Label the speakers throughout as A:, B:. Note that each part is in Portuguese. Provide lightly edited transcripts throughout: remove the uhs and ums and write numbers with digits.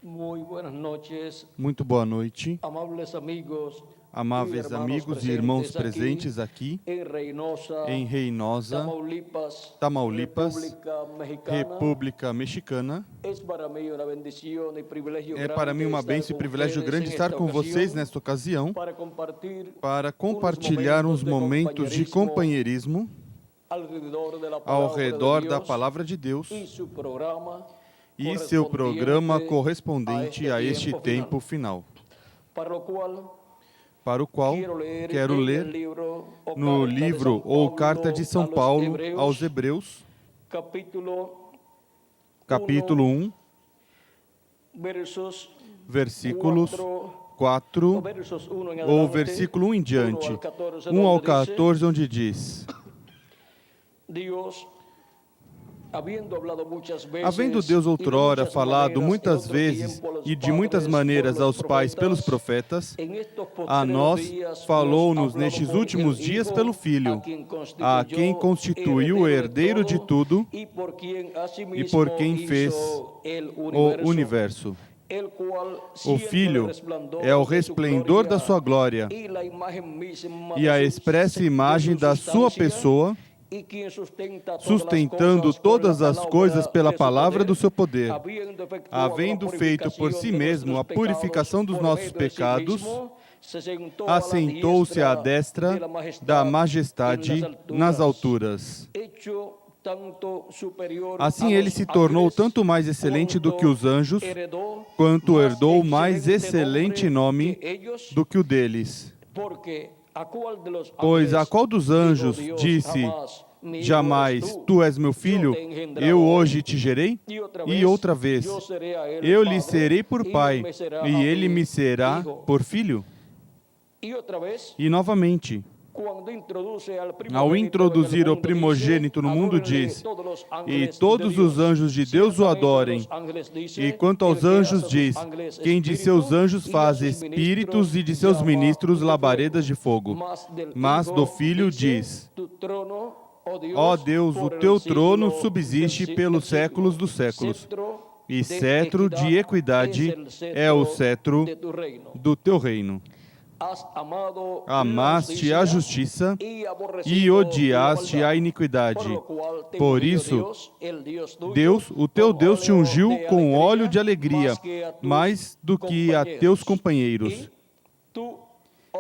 A: Muy buenas noches,
B: Muito boa noite,
A: amables amigos
B: amáveis amigos e irmãos presentes aqui em Reynosa, Tamaulipas, República Mexicana. É para mim uma bênção e privilégio grande estar com vocês nesta ocasião para compartilhar uns momentos de companheirismo ao redor da Palavra de Deus e seu programa correspondente a este tempo final, para o qual quero ler no livro ou Carta de São Paulo aos Hebreus, capítulo 1, versículos 4, ou versículo 1 em diante, 1 ao 14, onde diz: Havendo Deus outrora falado muitas vezes e de muitas maneiras aos pais pelos profetas, a nós falou-nos nestes últimos dias pelo Filho, a quem constituiu o herdeiro de tudo e por quem fez o universo. O Filho é o resplendor da sua glória e a expressa imagem da sua pessoa, sustentando todas as coisas pela palavra do seu poder, havendo feito por si mesmo a purificação dos nossos pecados, assentou-se à destra da majestade nas alturas. Assim ele se tornou tanto mais excelente do que os anjos, quanto herdou mais excelente nome do que o deles. Pois a qual dos anjos disse jamais, tu és meu filho, eu hoje te gerei? E outra vez, eu lhe serei por pai, e ele me será por filho? E novamente, ao introduzir o primogênito no mundo, diz: e todos os anjos de Deus o adorem. E quanto aos anjos diz: quem de seus anjos faz espíritos e de seus ministros labaredas de fogo. Mas do Filho diz: ó Deus, o teu trono subsiste pelos séculos dos séculos, e cetro de equidade é o cetro do teu reino. Amaste a justiça e odiaste a iniquidade. Por isso, Deus, o teu Deus, te ungiu com óleo de alegria, mais do que a teus companheiros.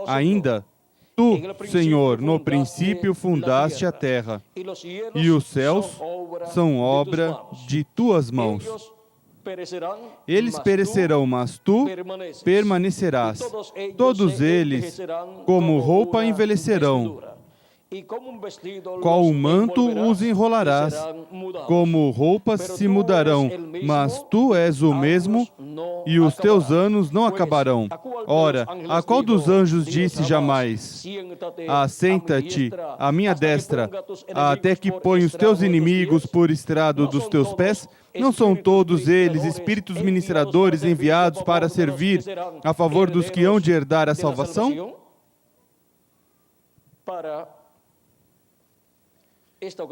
B: Ainda, tu, Senhor, no princípio fundaste a terra, e os céus são obra de tuas mãos. Eles perecerão, mas tu permanecerás. Todos eles, como roupa, envelhecerão. Qual um manto os enrolarás, como roupas se mudarão, mas tu és o mesmo, e os teus anos não acabarão. Ora, a qual dos anjos disse jamais: assenta-te à minha destra, até que ponha os teus inimigos por estrado dos teus pés? Não são todos eles espíritos ministradores enviados para servir a favor dos que hão de herdar a salvação?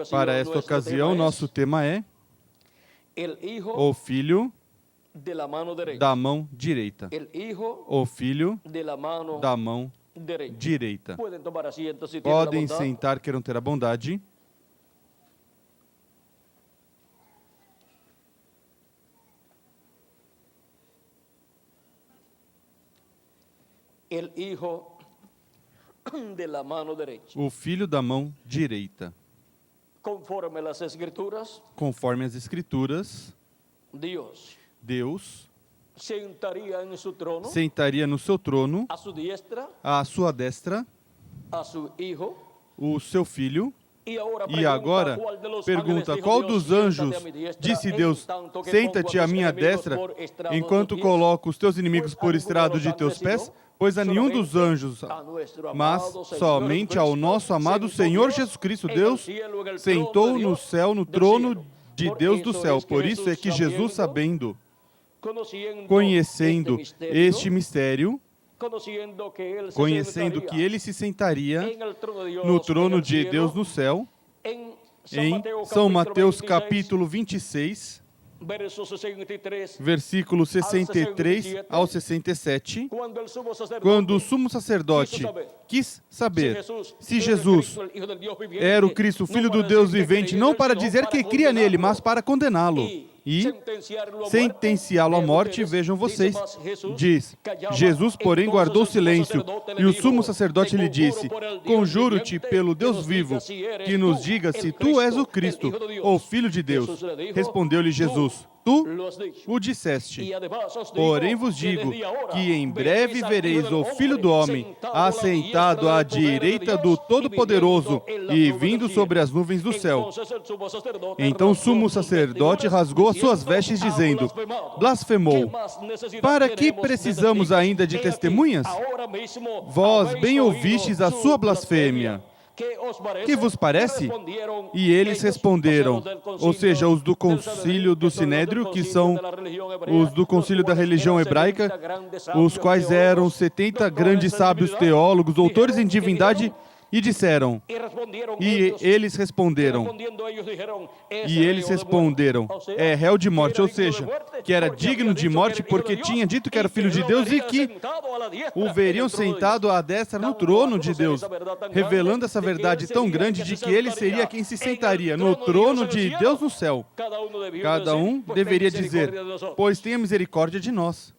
B: Para esta ocasião, nosso tema é o Filho da mão direita. O Filho da mão direita. Podem sentar, queiram ter a bondade. O Filho da mão direita. Conforme as Escrituras, Deus sentaria no seu trono, à sua destra, o seu Filho. E agora, pergunta, qual dos anjos disse Deus: senta-te à minha destra, enquanto coloco os teus inimigos por estrado de teus pés? Pois a nenhum dos anjos, mas somente ao nosso amado Senhor Jesus Cristo, Deus sentou no céu, no trono de Deus do céu. Por isso é que Jesus, sabendo, conhecendo este mistério, conhecendo que ele se sentaria no trono de Deus no céu, em São Mateus capítulo 26,
A: versos 63,
B: versículo 63 ao 67, quando o sumo sacerdote quis saber se Jesus era o Cristo, Filho do Deus vivente, não para dizer que cria nele, mas para condená-lo e sentenciá-lo à morte, vejam vocês, diz, Jesus, porém, guardou silêncio, e o sumo sacerdote lhe disse, conjuro-te pelo Deus vivo, que nos diga se tu és o Cristo, o Filho de Deus. Respondeu-lhe Jesus, tu o disseste. Porém vos digo que em breve vereis o Filho do Homem assentado à direita do Todo-Poderoso e vindo sobre as nuvens do céu. Então o sumo sacerdote rasgou as suas vestes, dizendo, blasfemou. Para que precisamos ainda de testemunhas? Vós bem ouvistes a sua blasfêmia. Que vos parece? E eles responderam, ou seja, os do concílio do Sinédrio, que são os do concílio da religião hebraica, os quais eram 70 grandes sábios teólogos, doutores em divindade, e disseram, e eles responderam, é réu de morte, ou seja, que era digno de morte porque tinha dito que era filho de Deus e que o veriam sentado à destra no trono de Deus, revelando essa verdade tão grande de que ele seria quem se sentaria no trono de Deus no céu. Cada um deveria dizer, pois tenha misericórdia de nós.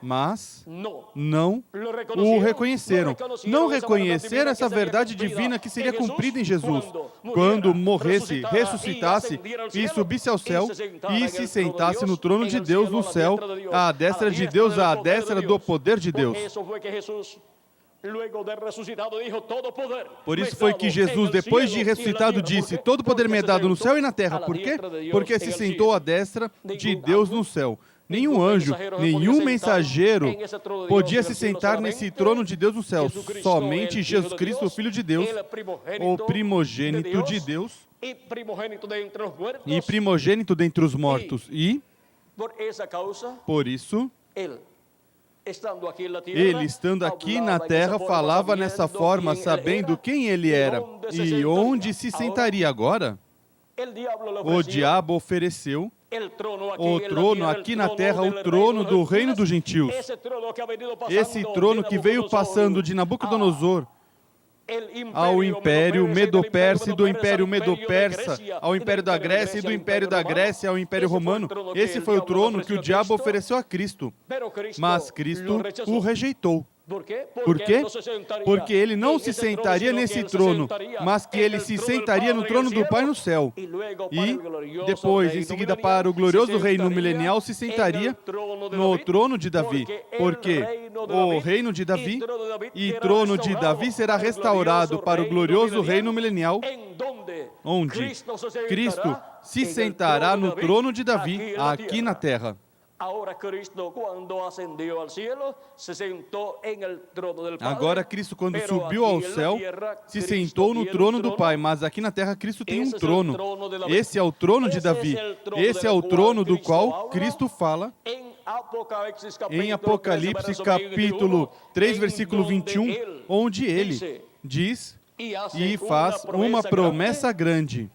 B: Mas não o reconheceram. Não reconheceram essa verdade divina que seria cumprida em Jesus, quando morresse, ressuscitasse e subisse ao céu e se sentasse no trono de Deus no céu, à destra de Deus, à destra do poder de Deus. Por isso foi que Jesus, depois de ressuscitado, disse, todo poder me é dado no céu e na terra. Por quê? Porque se sentou à destra de Deus no céu. Nenhum anjo, nenhum mensageiro podia se sentar nesse trono de Deus no céu. Somente Jesus Cristo, o Filho de Deus, o primogênito de Deus e primogênito dentre os mortos. E, por isso, ele, estando aqui na terra, falava nessa forma, sabendo quem ele era e onde se sentaria agora. O diabo ofereceu o trono aqui na terra, o trono do reino dos gentios. Esse trono que veio passando de Nabucodonosor ao Império Medo-Persa e do Império Medo-Persa ao Império da Grécia e do Império da Grécia ao Império Romano. Esse foi o trono que o diabo ofereceu a Cristo, mas Cristo o rejeitou. Por quê? Porque ele não se sentaria nesse trono, mas que ele se sentaria no trono do Pai no céu. E depois, em seguida, para o glorioso reino milenial, se sentaria no trono de Davi. Porque o reino de Davi e trono de Davi será restaurado para o glorioso reino milenial, onde Cristo se sentará no trono de Davi aqui na terra. Agora Cristo, quando subiu ao céu, se sentou no trono do Pai, mas aqui na terra Cristo tem um trono. Esse é o trono de Davi. Esse é o trono do qual Cristo fala em Apocalipse capítulo 3, versículo 21, onde ele diz e faz uma promessa grande.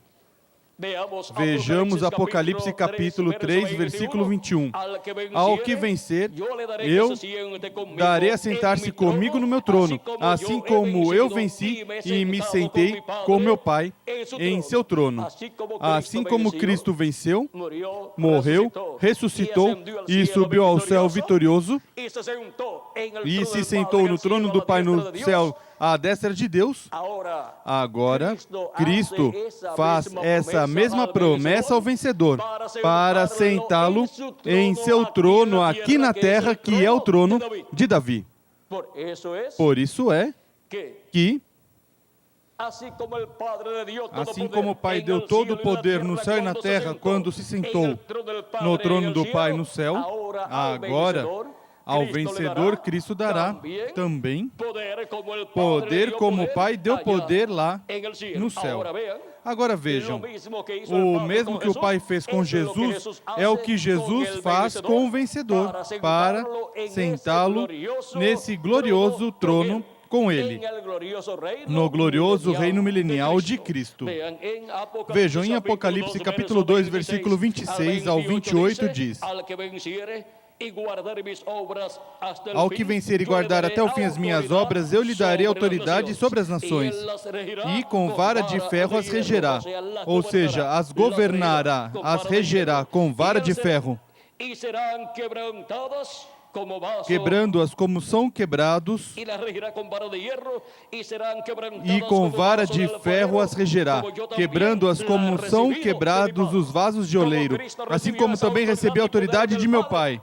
B: Vejamos Apocalipse capítulo 3, versículo 21. Ao que vencer, eu darei a sentar-se comigo no meu trono, assim como eu venci e me sentei com meu Pai em seu trono. Assim como Cristo venceu, morreu, ressuscitou e subiu ao céu vitorioso e se sentou no trono do Pai no céu à destra de Deus, agora Cristo faz essa mesma promessa ao vencedor, para sentá-lo em seu trono aqui na terra, que é o trono de Davi. Por isso é que, assim como o Pai deu todo o poder no céu e na terra quando se sentou no trono do Pai no céu, agora ao vencedor, Cristo dará também poder como o Pai deu poder lá no céu. Agora vejam, o mesmo que o Pai fez com Jesus é o que Jesus faz com o vencedor, para sentá-lo nesse glorioso trono com Ele, no glorioso reino milenial de Cristo. Vejam, em Apocalipse capítulo 2, versículo 26 ao 28 diz: ao que vencer e guardar até o fim as minhas obras, eu lhe darei autoridade sobre as nações, e com vara de ferro as regerá, ou seja, as governará, as regerá com vara de ferro, quebrando-as como são quebrados, e com vara de ferro as regerá, quebrando-as como são quebrados os vasos de oleiro, assim como também recebi a autoridade de meu Pai.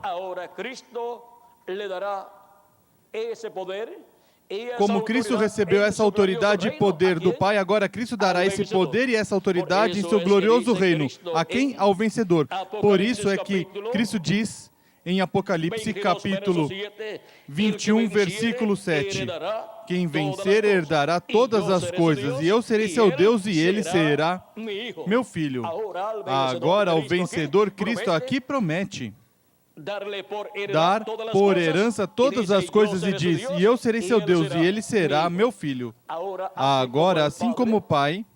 B: Como Cristo recebeu essa autoridade e poder do Pai, agora Cristo dará esse poder e essa autoridade em seu glorioso reino. A quem? Ao vencedor. Por isso é que Cristo diz em Apocalipse capítulo 21, versículo 7, quem vencer herdará todas as coisas, e eu serei seu Deus e ele será meu filho. Agora ao vencedor, Cristo aqui promete dar por herança todas as coisas e diz, e eu serei seu Deus e ele será meu filho. Agora, assim como o Pai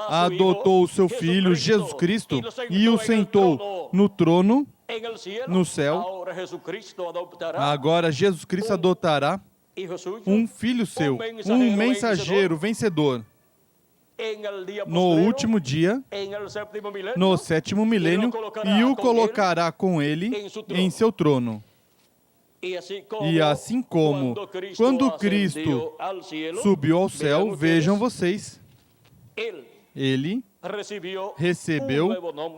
B: adotou o seu Filho, Jesus Cristo, e o sentou no trono, no céu, agora Jesus Cristo adotará um filho seu, um mensageiro vencedor. No último dia, no sétimo milênio, e o colocará com ele em seu trono. E assim como, quando Cristo subiu ao céu, vejam vocês, ele recebeu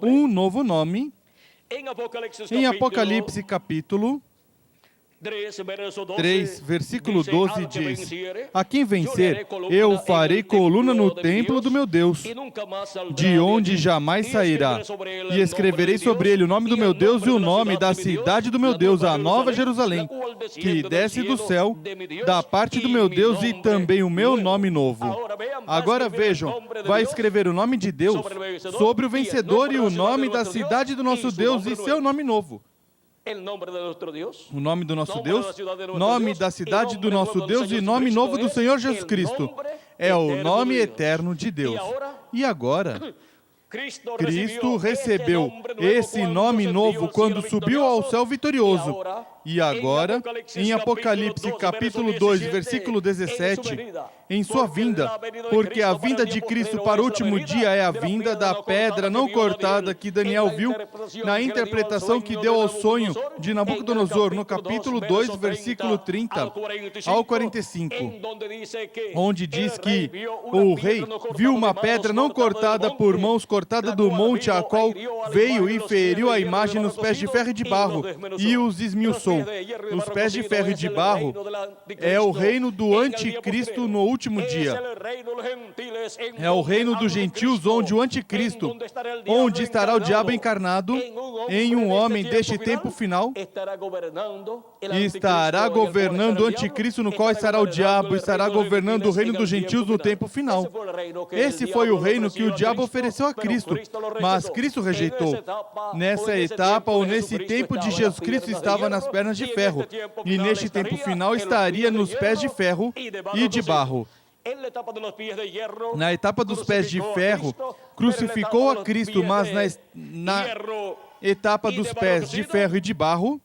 B: um novo nome. Em Apocalipse capítulo 3, versículo 12 diz, a quem vencer, eu farei coluna no templo do meu Deus, de onde jamais sairá, e escreverei sobre ele o nome do meu Deus e o nome da cidade do meu Deus, a Nova Jerusalém, que desce do céu, da parte do meu Deus, e também o meu nome novo. Agora vejam, vai escrever o nome de Deus sobre o vencedor e o nome da cidade do nosso Deus e seu nome novo. O nome do nosso Deus, nome da cidade do nosso Deus e nome novo do Senhor Jesus Cristo. É o nome eterno de Deus. E agora, Cristo recebeu esse nome novo quando subiu ao céu vitorioso. E agora, em Apocalipse capítulo 2, versículo 17, em sua vinda, porque a vinda de Cristo para o último dia é a vinda da pedra não cortada que Daniel viu na interpretação que deu ao sonho de Nabucodonosor, no capítulo 2, versículo 30 ao 45, onde diz que o rei viu uma pedra não cortada por mãos, cortada do monte, a qual veio e feriu a imagem nos pés de ferro e de barro, e os esmiuçou. Os pés de ferro e de barro é o reino do anticristo no último dia. É o reino dos gentios, onde o anticristo, onde estará o diabo encarnado em um homem deste tempo final, e estará governando o anticristo, no qual estará o diabo, estará governando o reino dos gentios no tempo final. Esse foi o reino que o diabo ofereceu a Cristo, mas Cristo rejeitou. Nessa etapa, ou nesse tempo de Jesus Cristo, estava nas pernas de ferro, e neste tempo final estaria nos pés de ferro e de barro. Na etapa dos pés de ferro, crucificou a Cristo, mas na etapa dos pés de ferro e de barro,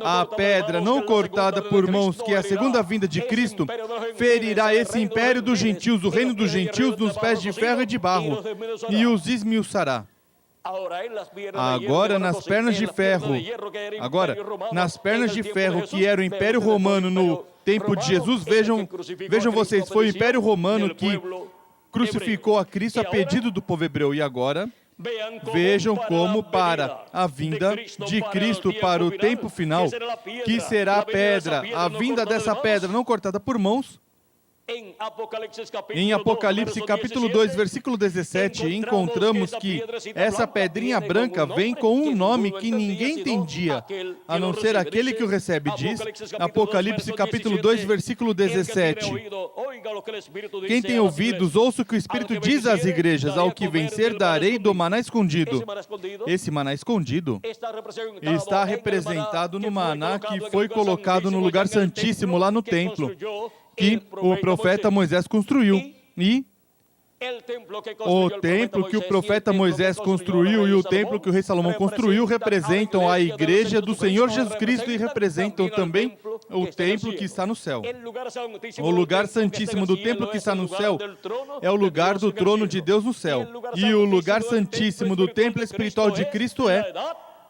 B: a pedra não cortada por mãos, que é a segunda vinda de Cristo, ferirá esse império dos gentios, o reino dos gentios, nos pés de ferro e de barro, e os esmiuçará. Agora, nas pernas de ferro, que era o Império Romano no tempo de Jesus, vejam vocês, foi o Império Romano que crucificou a Cristo a pedido do povo hebreu. E agora, vejam como para a vinda de Cristo para o tempo final, que será a pedra, a vinda dessa pedra não cortada por mãos, Em Apocalipse capítulo 2, versículo 17, encontramos que essa pedrinha branca vem com um nome que ninguém entendia, a não ser aquele que o recebe, diz Apocalipse capítulo 2, versículo 17. Quem tem ouvidos, ouça o que o Espírito diz às igrejas, ao que vencer darei do maná escondido. Esse maná escondido está representado no maná que foi colocado no lugar santíssimo lá no templo, que o profeta Moisés construiu. E o templo que o profeta Moisés construiu e o templo que o rei Salomão construiu representam a igreja do Senhor Jesus Cristo e representam também o templo que está no céu. O lugar santíssimo do templo que está no céu é o lugar do trono de Deus no céu. E o lugar santíssimo do templo espiritual de Cristo é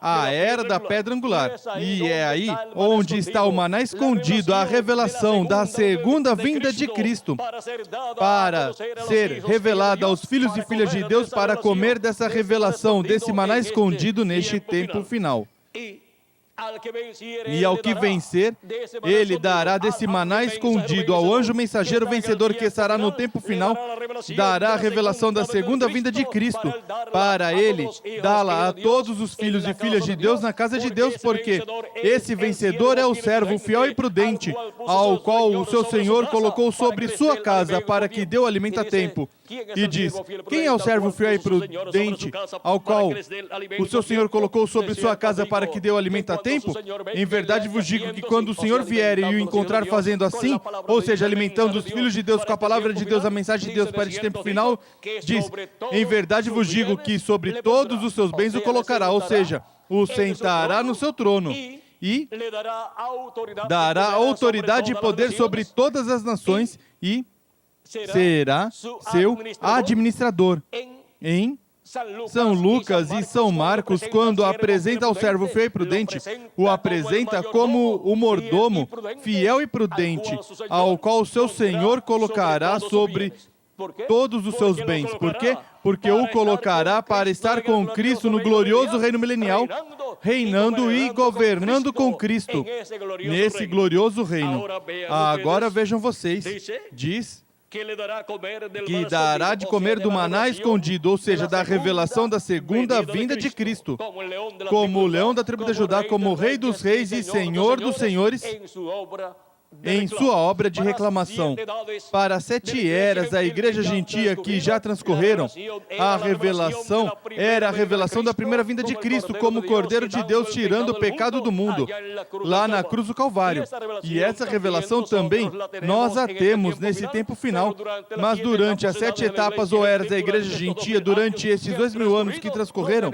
B: a era da pedra angular. E é aí onde está o maná escondido, a revelação da segunda vinda de Cristo, para ser revelada aos filhos e filhas de Deus, para comer dessa revelação, desse maná escondido neste tempo final. E ao que vencer, ele dará desse maná escondido ao anjo mensageiro vencedor que estará no tempo final, dará a revelação da segunda vinda de Cristo, para ele dá-la a todos os filhos e filhas de Deus na casa de Deus, porque esse vencedor é o servo fiel e prudente, ao qual o seu Senhor colocou sobre sua casa, para que dê o alimento a tempo. E diz, quem é o servo fiel e prudente, ao qual o seu Senhor colocou sobre sua casa para que dê o alimento a tempo? Em verdade vos digo que quando o Senhor vier e o encontrar fazendo assim, ou seja, alimentando os filhos de Deus com a palavra de Deus, a mensagem de Deus para este tempo final, diz, em verdade vos digo que sobre todos os seus bens o colocará, ou seja, o sentará no seu trono. E dará autoridade e poder sobre todas as nações e será seu administrador. Em São Lucas e São Marcos, quando apresenta ao servo fiel e prudente, o apresenta como o mordomo fiel e prudente, ao qual o seu Senhor colocará sobre todos os seus bens. Por quê? Porque o colocará para estar com Cristo no glorioso reino milenial, reinando e governando com Cristo nesse glorioso reino. Agora vejam vocês, diz que dará de comer do maná escondido, ou seja, da revelação da segunda vinda de Cristo, como o leão da tribo de Judá, como o rei dos reis e senhor dos senhores, em sua obra de reclamação. Para 7 eras, a igreja gentia que já transcorreram, a revelação era a revelação da primeira vinda de Cristo, como o Cordeiro de Deus tirando o pecado do mundo, lá na cruz do Calvário. E essa revelação também nós a temos nesse tempo final, mas durante as 7 etapas ou eras da igreja gentia, durante esses 2000 anos que transcorreram,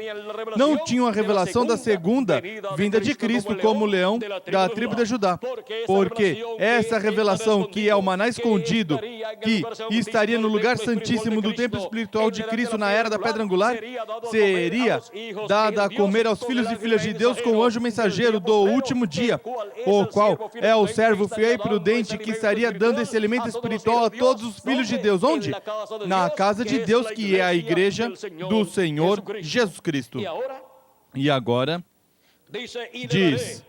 B: não tinham a revelação da segunda vinda de Cristo, como o leão da tribo de Judá. Porque essa revelação, que é o maná escondido, que estaria no lugar santíssimo do templo espiritual de Cristo na era da pedra angular, seria dada a comer aos filhos e filhas de Deus com o anjo mensageiro do último dia, o qual é o servo fiel e prudente que estaria dando esse alimento espiritual a todos os filhos de Deus. Onde? Na casa de Deus, que é a igreja do Senhor Jesus Cristo. E agora, diz,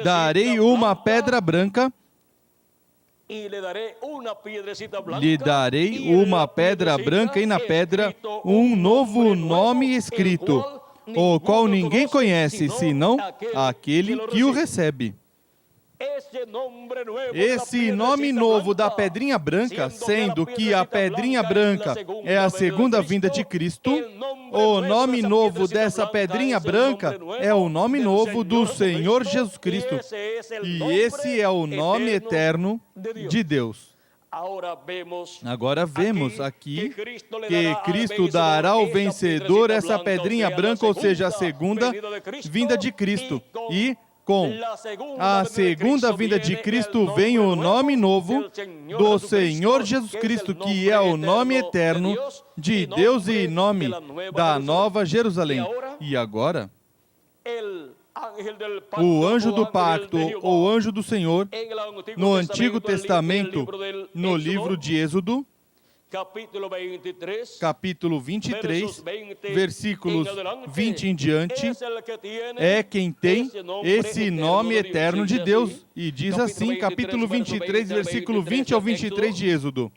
B: darei uma pedra branca, lhe darei uma pedra branca e na pedra um novo nome escrito, o qual ninguém conhece, senão aquele que o recebe. Esse nome novo da pedrinha branca, sendo que a pedrinha branca é a segunda vinda de Cristo, o nome novo dessa pedrinha branca é o nome novo do Senhor Jesus Cristo. E esse é o nome eterno de Deus. Agora vemos aqui que Cristo dará ao vencedor essa pedrinha branca, ou seja, a segunda vinda de Cristo. E com a segunda vinda de Cristo vem o nome novo do Senhor Jesus Cristo, que é o nome eterno de Deus e nome da Nova Jerusalém. E agora, o anjo do pacto, ou anjo do Senhor, no Antigo Testamento, no livro de Êxodo, capítulo 23, versículos 20 em diante, é quem tem esse nome eterno de Deus. E diz assim, capítulo 23, versículo 20 ao 23 de Êxodo.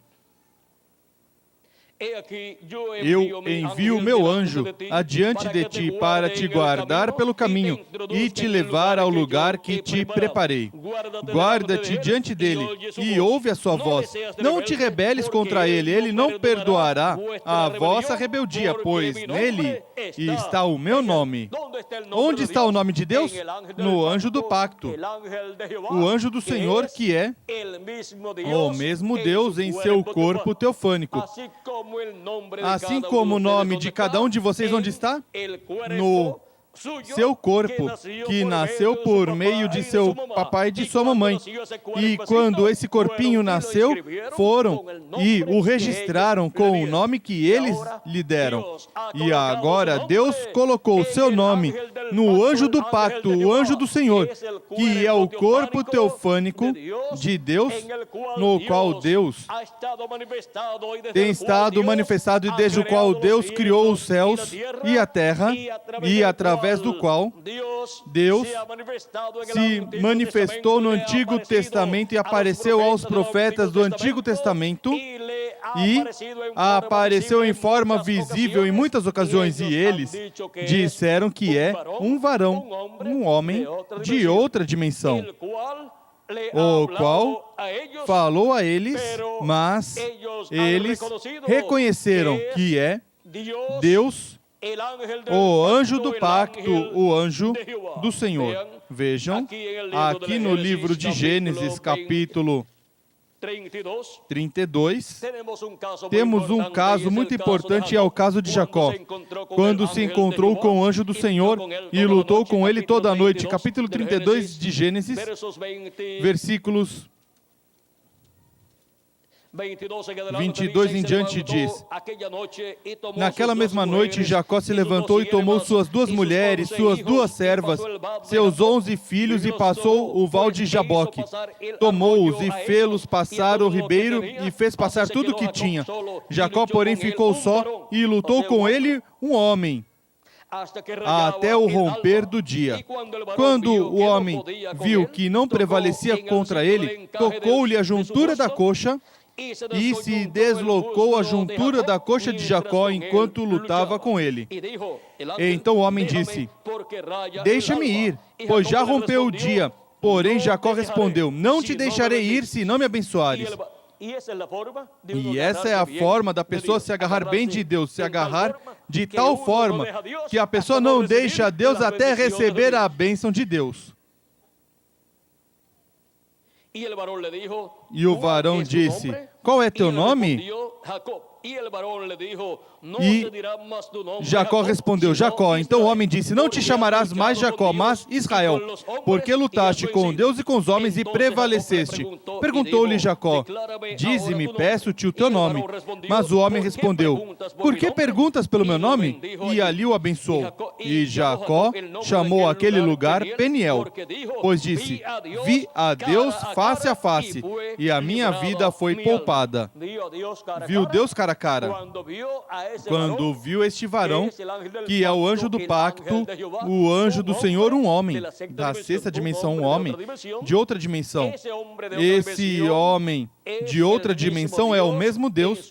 B: Eu envio o meu anjo adiante de ti para te guardar pelo caminho e te levar ao lugar que te preparei. Guarda-te diante dele e ouve a sua voz. Não te rebeles contra ele, ele não perdoará a vossa rebeldia, pois nele está o meu nome. Onde está o nome de Deus? No anjo do pacto. O anjo do Senhor, que é o mesmo Deus em seu corpo teofânico. Assim como o nome de cada um de vocês, onde está? No seu corpo, que nasceu por meio de seu papai e de sua mamãe. E quando esse corpinho nasceu, foram e o registraram com o nome que eles lhe deram. E agora Deus colocou o seu nome no anjo do pacto, o anjo do Senhor, que é o corpo teofânico de Deus, no qual Deus tem estado manifestado e desde o qual Deus criou os céus e a terra, e através do qual Deus se manifestou no Antigo Testamento e apareceu aos profetas do Antigo Testamento e apareceu em forma visível em muitas ocasiões, e eles disseram que é um varão, um homem de outra dimensão, o qual falou a eles, mas eles reconheceram que é Deus, o anjo do pacto, o anjo do Senhor. Vejam, aqui no livro de Gênesis, capítulo 32, temos um caso muito importante, é o caso de Jacó, quando se encontrou com o anjo do Senhor e lutou com ele toda a noite. Capítulo 32 de Gênesis, versículos 22 em diante diz: naquela mesma noite, Jacó se levantou e tomou suas 2 mulheres, suas 2 servas, seus 11 filhos e passou o val de Jaboque. Tomou-os e fê-los passar o ribeiro e fez passar tudo o que tinha. Jacó, porém, ficou só e lutou com ele um homem, até o romper do dia. Quando o homem viu que não prevalecia contra ele, tocou-lhe a juntura da coxa e se deslocou a juntura da coxa de Jacó enquanto lutava com ele. Então o homem disse: deixa-me ir, pois já rompeu o dia. Porém Jacó respondeu: não te deixarei ir se não me abençoares. E essa é a forma da pessoa se agarrar bem de Deus, se agarrar de tal forma que a pessoa não deixa Deus até receber a bênção de Deus. E o varão disse: qual é teu nome? E Jacó respondeu: Jacó. Então o homem disse: não te chamarás mais Jacó, mas Israel, porque lutaste com Deus e com os homens e prevaleceste. Perguntou-lhe Jacó: dize-me, peço-te o teu nome. Mas o homem respondeu: por que perguntas pelo meu nome? E ali o abençoou. E Jacó chamou aquele lugar Peniel, pois disse: vi a Deus face a face, e a minha vida foi poupada. Viu Deus cara a cara. Quando viu este varão, que é o anjo do pacto, o anjo do Senhor, um homem, da 6ª dimensão, um homem, de outra dimensão. Esse homem de outra dimensão é o mesmo Deus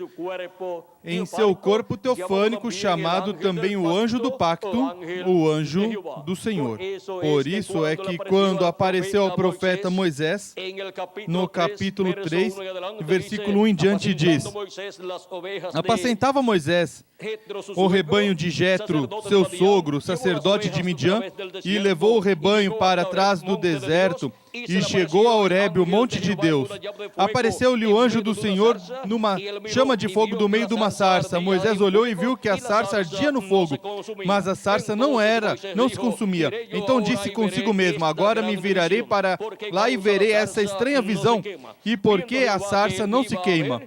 B: em seu corpo teofânico, chamado também o anjo do pacto, o anjo do Senhor. Por isso é que quando apareceu ao profeta Moisés, no capítulo 3, versículo 1 em diante, diz: apacentava Moisés o rebanho de Jetro, seu sogro, sacerdote de Midian, e levou o rebanho para trás do deserto, e chegou a Horebe, o monte de Deus. Apareceu-lhe o anjo do Senhor numa chama de fogo do meio de uma sarça. Moisés olhou e viu que a sarça ardia no fogo, mas a sarça não se consumia. Então disse consigo mesmo: agora me virarei para lá e verei essa estranha visão, e por que a sarça não se queima.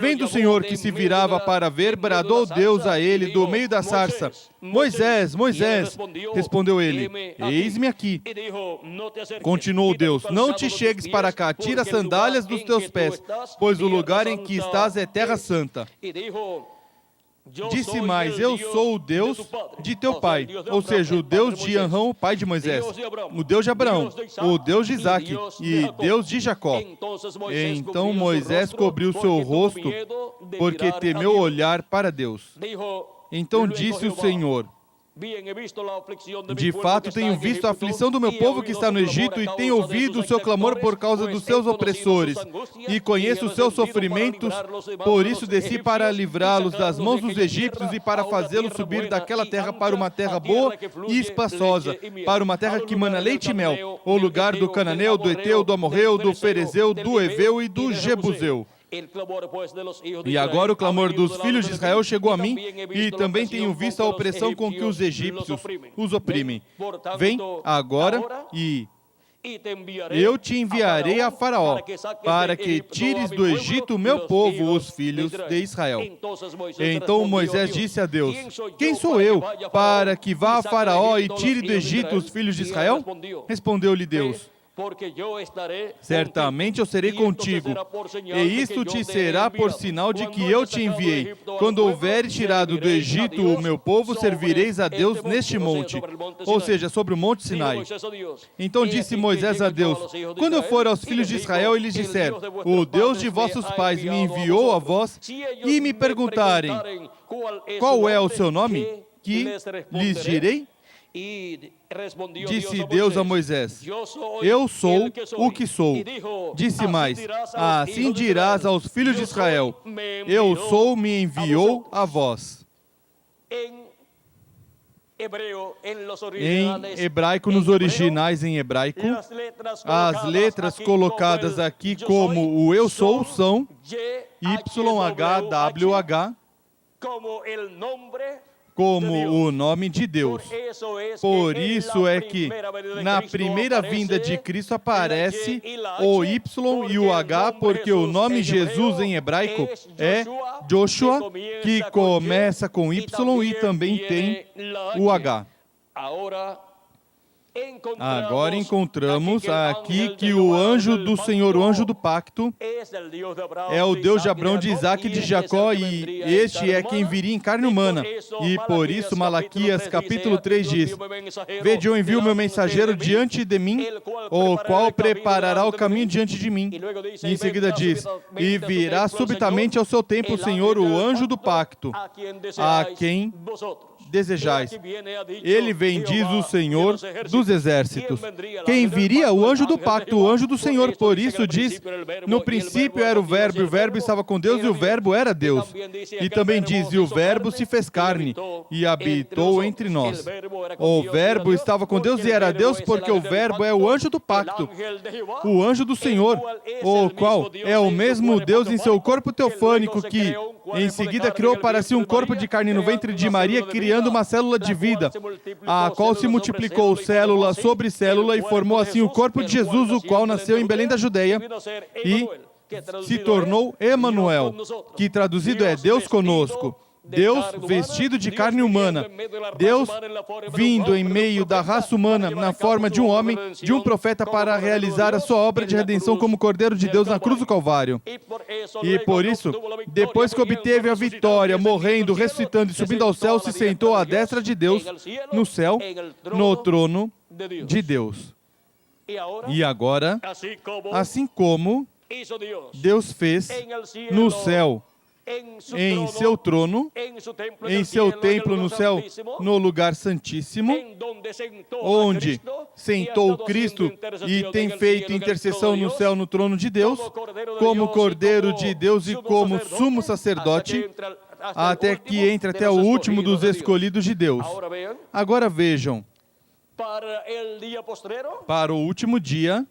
B: Vendo o Senhor que se virava para ver, bradou Deus a ele do meio da sarça: Moisés, Moisés! Respondeu ele: Eis-me aqui. Continuou Deus: Não te chegues para cá, tira as sandálias dos teus pés, pois o lugar em que estás é terra santa. Disse mais: Eu sou o Deus de teu pai, ou seja, o Deus de Arão, o pai de Moisés, o Deus de Abraão, o Deus de Isaque e Deus de Jacó. Então Moisés cobriu seu rosto, porque temeu olhar para Deus. Então disse o Senhor: De fato tenho visto a aflição do meu povo que está no Egito e tenho ouvido o seu clamor por causa dos seus opressores e conheço os seus sofrimentos, por isso desci para livrá-los das mãos dos egípcios e para fazê-los subir daquela terra para uma terra boa e espaçosa, para uma terra que mana leite e mel, o lugar do cananeu, do eteu, do amorreu, do ferezeu, do heveu e do jebuseu. E agora o clamor dos filhos de Israel chegou a mim, e também tenho visto a opressão com que os egípcios os oprimem. Vem agora e eu te enviarei a Faraó, para que tires do Egito o meu povo, os filhos de Israel. Então Moisés disse a Deus: Quem sou eu, para que vá a Faraó e tire do Egito os filhos de Israel? Respondeu-lhe Deus: Certamente eu serei contigo, e isto te será por sinal de que eu te enviei. Quando houveres tirado do Egito o meu povo, servireis a Deus neste monte, ou seja, sobre o monte Sinai. Então disse Moisés a Deus: Quando eu for aos filhos de Israel e lhes disser: O Deus de vossos pais me enviou a vós, e me perguntarem: Qual é o seu nome? Que lhes direi? Disse Deus a Moisés: Eu sou o que sou. Disse mais: Assim dirás aos filhos de Israel: Eu sou, me enviou a vós. Em hebraico, nos originais em hebraico, as letras colocadas aqui como o eu sou são YHWH, como o nome de Deus. Por isso é que na primeira vinda de Cristo aparece o Y e o H, porque o nome Jesus em hebraico é Joshua, que começa com Y e também tem o H. Agora encontramos aqui que o anjo do Senhor, o anjo do pacto, é o Deus de Abraão, de Isaque e de Jacó, e este é quem viria em carne humana. E por isso Malaquias capítulo 3 diz: Vede, eu envio meu mensageiro diante de mim, o qual preparará o caminho diante de mim. E em seguida diz: E virá subitamente ao seu tempo o Senhor, o anjo do pacto, a quem desejais. Ele vem, diz o Senhor dos exércitos. Quem viria? O anjo do pacto, o anjo do Senhor. Por isso diz: no princípio era o verbo, e o verbo estava com Deus, e o verbo era Deus. E também diz: e o verbo se fez carne e habitou entre nós. O verbo estava com Deus e era Deus, porque o verbo é o anjo do pacto, o anjo do Senhor, o qual é o mesmo Deus em seu corpo teofânico, que em seguida criou para si um corpo de carne no ventre de Maria, criando uma célula de vida, a qual se multiplicou célula sobre célula e formou assim o corpo de Jesus, o qual nasceu em Belém da Judeia e se tornou Emanuel, que traduzido é Deus conosco. Deus vestido de carne humana, Deus vindo em meio da raça humana na forma de um homem, de um profeta, para realizar a sua obra de redenção como Cordeiro de Deus na cruz do Calvário. E por isso, depois que obteve a vitória, morrendo, ressuscitando e subindo ao céu, se sentou à destra de Deus, no céu, no trono de Deus. E agora, assim como Deus fez no céu, em seu trono, em seu templo no céu, no lugar santíssimo, onde sentou Cristo e tem feito intercessão no céu, no trono de Deus, como Cordeiro de Deus e como sumo sacerdote, até que entre até o último dos escolhidos de Deus. Agora vejam, para o último dia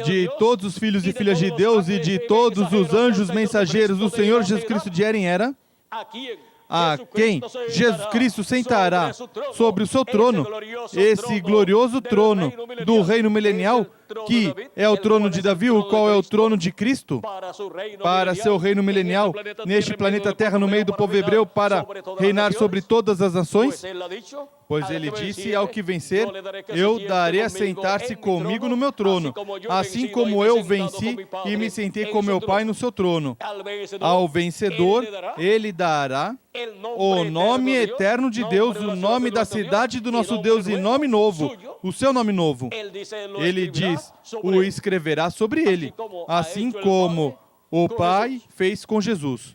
B: de todos os filhos e filhas de Deus e de todos os anjos mensageiros do Senhor Jesus Cristo de era em era, a quem Jesus Cristo sentará sobre o seu trono, esse glorioso trono do reino milenial, que é o trono de Davi, o qual é o trono de Cristo, para seu reino milenial, neste planeta Terra, no meio do povo hebreu, para reinar sobre todas as nações? Pois ele disse, ao que vencer, eu darei a sentar-se comigo no meu trono, assim como eu venci e me sentei com meu Pai no seu trono. Ao vencedor, ele dará o nome eterno de Deus, o nome da cidade do nosso Deus e nome novo, o seu nome novo. Ele diz, o escreverá sobre ele, assim como o Pai fez com Jesus.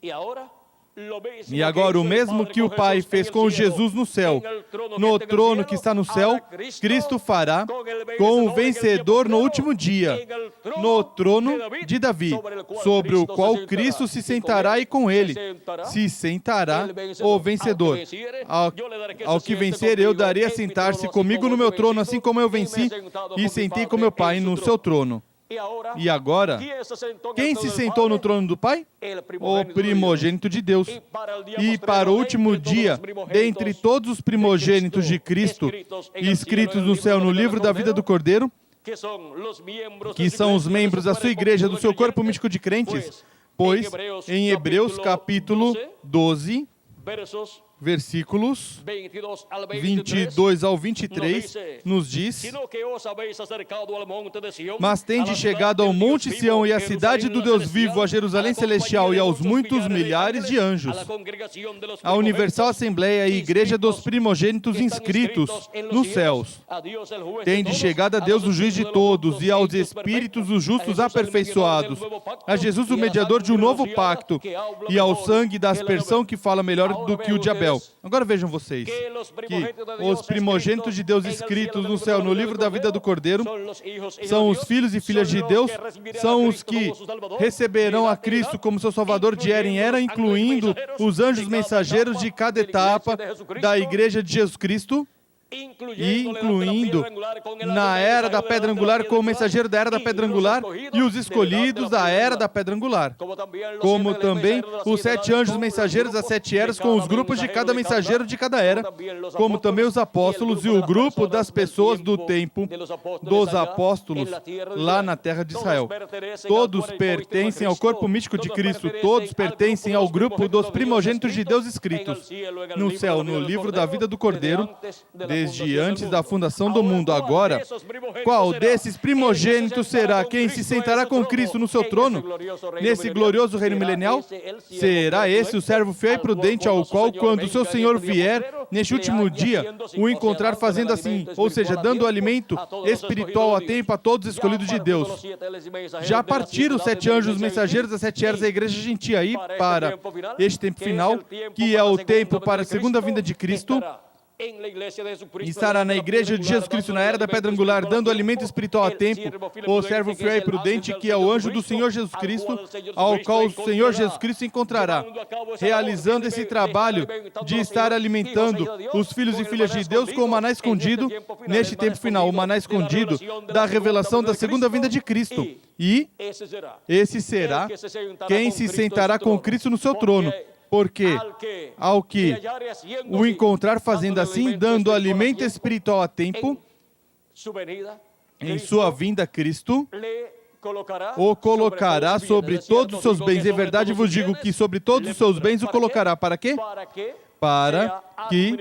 B: E agora, o mesmo que o Pai fez com Jesus no céu, no trono que está no céu, Cristo fará com o vencedor no último dia, no trono de Davi, sobre o qual Cristo se sentará e com ele se sentará o vencedor. Ao que vencer, eu darei a sentar-se comigo no meu trono, assim como eu venci e sentei com meu Pai no seu trono. E agora, quem se sentou no trono do Pai? O primogênito de Deus. E para o último dia, dentre todos os primogênitos de Cristo, escritos no céu no livro da vida do Cordeiro, que são os membros da sua igreja, do seu corpo místico de crentes, pois em Hebreus capítulo 12, versículos 22 ao 23, nos diz: mas tende chegado ao monte Sião e à cidade do Deus vivo, a Jerusalém celestial e aos muitos milhares de anjos, a universal assembleia e igreja dos primogênitos inscritos nos céus. Tende chegado a Deus, o juiz de todos, e aos espíritos dos justos aperfeiçoados, a Jesus, o mediador de um novo pacto, e ao sangue da aspersão que fala melhor do que o de Abel. Agora vejam vocês, que os primogênitos de Deus escritos no céu, no livro da vida do Cordeiro, são os filhos e filhas de Deus, são os que receberão a Cristo como seu Salvador de era em era, incluindo os anjos mensageiros de cada etapa da igreja de Jesus Cristo, e incluindo na era da pedra angular com o mensageiro da era da pedra angular e os escolhidos da era da pedra angular, como também os 7 anjos mensageiros das 7 eras com os grupos de cada mensageiro de cada era, como também os apóstolos e o grupo das pessoas do tempo dos apóstolos lá na terra de Israel. Todos pertencem ao corpo místico de Cristo, todos pertencem ao grupo dos primogênitos de Deus escritos no céu, no livro da vida do Cordeiro, desde antes da fundação do mundo. Agora, qual desses primogênitos será quem se sentará com Cristo no seu trono, nesse glorioso reino milenial? Será esse o servo fiel e prudente, ao qual, quando o seu Senhor vier, neste último dia, o encontrar fazendo assim, ou seja, dando alimento espiritual a tempo a todos os escolhidos de Deus. Já partiram os 7 anjos mensageiros das 7 eras da igreja gentia aí para este tempo final, que é o tempo para a segunda vinda de Cristo, e estará na igreja de Jesus Cristo na era da pedra angular, dando alimento espiritual a tempo, o servo fiel e prudente, que é o anjo do Senhor Jesus Cristo, ao qual o Senhor Jesus Cristo encontrará, realizando esse trabalho de estar alimentando os filhos e filhas de Deus com o maná escondido neste tempo final, o maná escondido da revelação da segunda vinda de Cristo. E esse será quem se sentará com Cristo no seu trono, porque ao que o encontrar fazendo assim, dando alimento espiritual a tempo, em sua vinda Cristo o colocará sobre todos os seus bens. Em verdade vos digo que sobre todos os seus bens o colocará. Para quê? Para que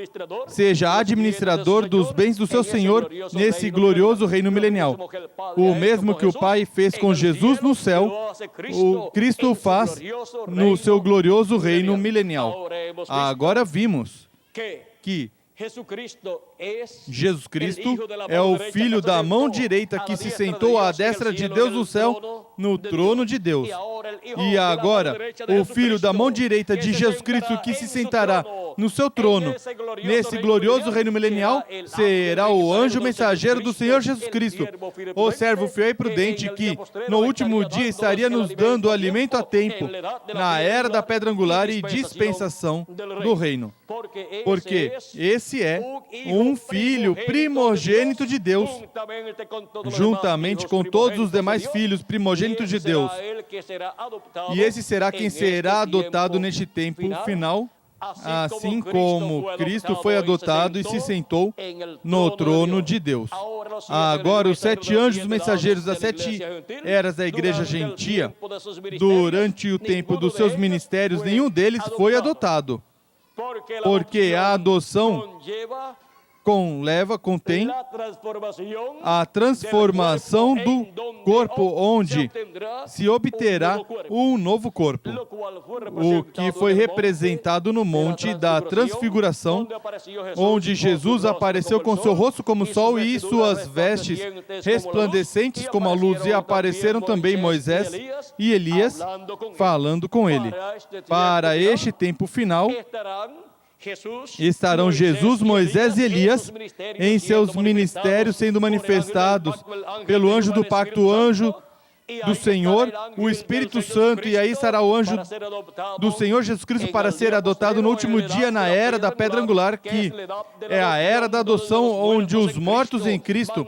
B: seja administrador dos bens do seu Senhor nesse glorioso reino milenial. O mesmo que o Pai fez com Jesus no céu, o Cristo faz no seu glorioso reino milenial. Agora vimos que Jesus Cristo é o Filho da mão direita que se sentou à destra de Deus no céu, no trono de Deus. E agora, o Filho da mão direita de Jesus Cristo que se sentará no seu trono, nesse glorioso reino milenial, será o anjo mensageiro do Senhor Jesus Cristo, o servo fiel e prudente que, no último dia, estaria nos dando alimento a tempo, na era da pedra angular e dispensação do reino. Porque esse é um filho primogênito de Deus, juntamente com todos os demais filhos primogênitos de Deus. E esse será quem será adotado neste tempo final, assim como Cristo foi adotado e se sentou no trono de Deus. Agora, os 7 anjos mensageiros das 7 eras da igreja gentia, durante o tempo dos seus ministérios, nenhum deles foi adotado, porque a adoção contém a transformação do corpo, onde se obterá um novo corpo, o que foi representado no Monte da Transfiguração, onde Jesus apareceu com seu rosto como o sol e suas vestes resplandecentes como a luz, e apareceram também Moisés e Elias falando com ele. Para este tempo final, estarão Jesus, Moisés e Elias em seus ministérios sendo manifestados pelo anjo do pacto, o anjo do Senhor, o Espírito Santo, e aí estará o anjo do Senhor Jesus Cristo para ser adotado no último dia na era da pedra angular, que é a era da adoção, onde os mortos em Cristo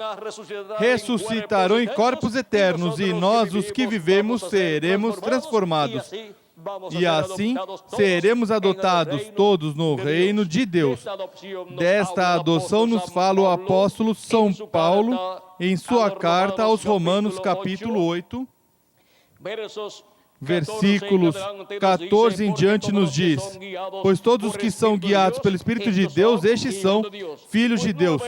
B: ressuscitarão em corpos eternos e nós, os que vivemos, seremos transformados. E assim seremos adotados todos no reino de Deus. Desta adoção nos fala o apóstolo São Paulo em sua carta aos Romanos, capítulo 8, versículos 14 em diante, nos diz: pois todos os que são guiados pelo Espírito de Deus, estes são filhos de Deus.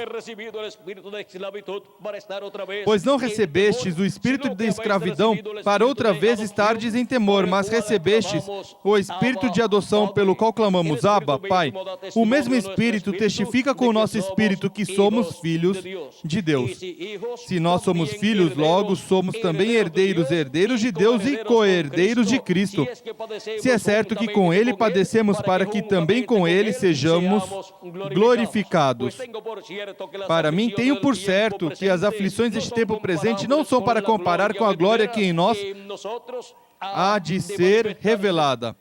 B: Pois não recebestes o espírito de escravidão para outra vez estardes em temor, mas recebestes o espírito de adoção, pelo qual clamamos: Abba, Pai. O mesmo Espírito testifica com o nosso espírito que somos filhos de Deus. Se nós somos filhos, logo somos também herdeiros, herdeiros de Deus e co-herdeiros de Cristo, se é certo que com Ele padecemos, para que também com Ele sejamos glorificados. Para mim, tenho por certo que as aflições deste tempo presente não são para comparar com a glória que em nós há de ser revelada.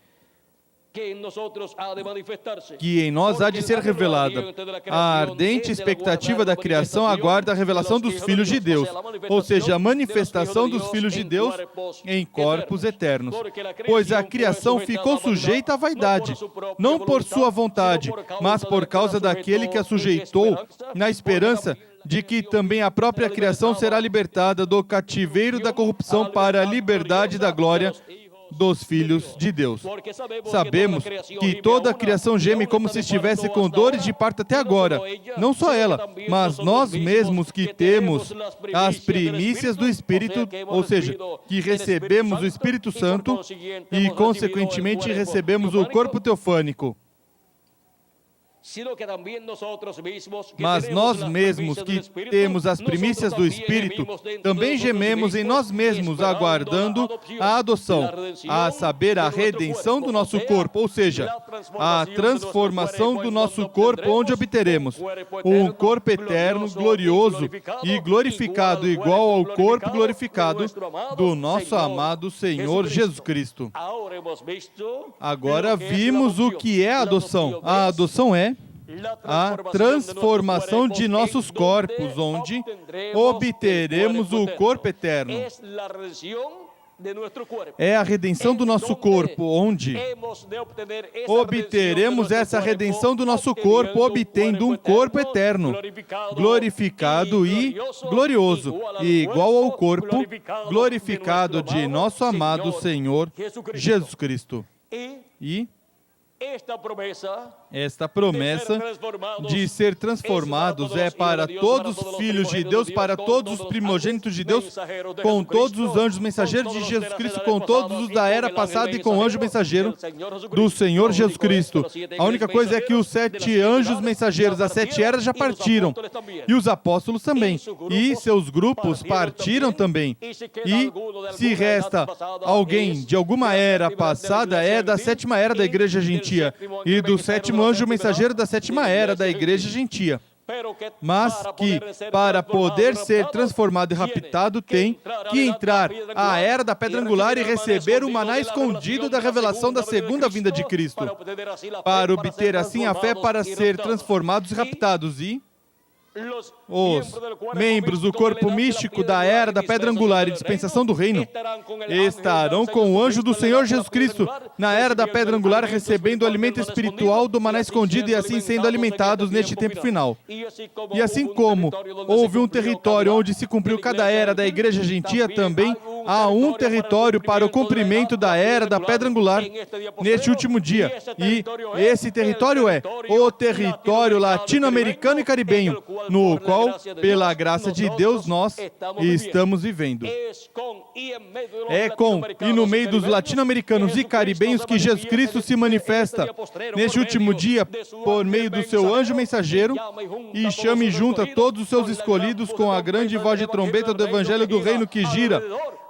B: Que em nós há de ser revelada. A ardente expectativa da criação aguarda a revelação dos filhos de Deus, ou seja, a manifestação dos filhos de Deus em corpos eternos. Pois a criação ficou sujeita à vaidade, não por sua vontade, mas por causa daquele que a sujeitou, na esperança de que também a própria criação será libertada do cativeiro da corrupção para a liberdade da glória dos filhos de Deus. Sabemos que toda a criação geme como se estivesse com dores de parto até agora. Não só ela, mas nós mesmos que temos as primícias do Espírito, ou seja, que recebemos o Espírito Santo e, consequentemente, recebemos o corpo teofânico. Mas nós mesmos que temos as primícias do Espírito, também gememos em nós mesmos, aguardando a adoção, a saber, a redenção do nosso corpo, ou seja, a transformação do nosso corpo, onde obteremos um corpo eterno, glorioso e glorificado, igual ao corpo glorificado do nosso amado Senhor Jesus Cristo. Agora vimos o que é a adoção. A adoção é a transformação de nossos corpos, onde obteremos o corpo eterno. É a redenção do nosso corpo, onde obteremos essa redenção do nosso corpo, obtendo um corpo eterno, glorificado e glorioso, e igual ao corpo glorificado de nosso amado Senhor Jesus Cristo. E esta promessa de ser transformados é para todos os filhos de Deus, para todos os primogênitos de Deus, com todos os anjos mensageiros de Jesus Cristo, com todos os da era passada e com o anjo mensageiro do Senhor Jesus Cristo. A única coisa é que os 7 anjos mensageiros das 7 eras já partiram, e os apóstolos também, e seus grupos partiram também. E se resta alguém de alguma era passada, é da 7ª era da igreja gentia, e do 7º anjo mensageiro da 7ª era da igreja gentia. Mas que, para poder ser transformado e raptado, tem que entrar à era da pedra angular e receber o maná escondido da revelação da segunda vinda de Cristo, para obter assim a fé para ser transformados e raptados. E os membros do corpo místico da era da pedra angular e dispensação do reino estarão com o anjo do Senhor Jesus Cristo na era da pedra angular, recebendo o alimento espiritual do maná escondido e assim sendo alimentados neste tempo final. E assim como houve um território onde se cumpriu cada era da igreja gentia, também há um território para o cumprimento da era da pedra angular neste último dia. E esse território é o território latino-americano e caribenho, no qual, pela graça de Deus, nós estamos vivendo. É com e no meio dos latino-americanos e caribenhos que Jesus Cristo se manifesta neste último dia por meio do seu anjo mensageiro e chama e junta todos os seus escolhidos com a grande voz de trombeta do evangelho do reino que gira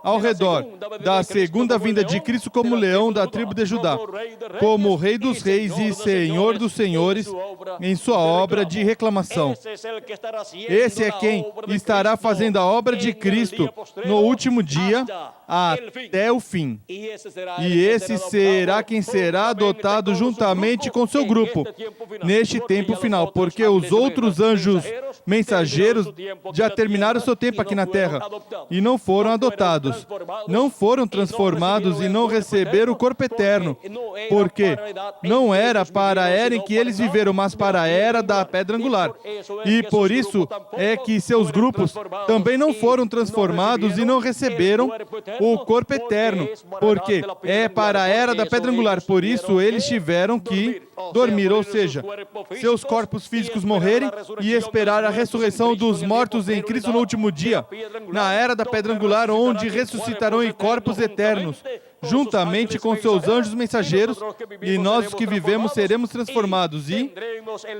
B: ao redor da segunda vinda de Cristo como leão da tribo de Judá, como Rei dos Reis e Senhor dos Senhores em sua obra de reclamação. Esse é quem estará fazendo a obra de Cristo no último dia até o fim. E esse será quem será adotado juntamente com seu grupo neste tempo final, porque os outros anjos mensageiros já terminaram seu tempo aqui na terra e não foram adotados, não foram transformados e não receberam o corpo eterno, porque não era para a era em que eles viveram, mas para a era da pedra angular. E por isso é que seus grupos também não foram transformados e não receberam o corpo eterno, porque é para a era da pedra angular. Por isso eles tiveram que dormir, ou seja, seus corpos físicos morrerem e esperar a ressurreição dos mortos em Cristo no último dia, na era da pedra angular, onde ressuscitarão em corpos eternos, juntamente com seus anjos mensageiros, e nós os que vivemos seremos transformados e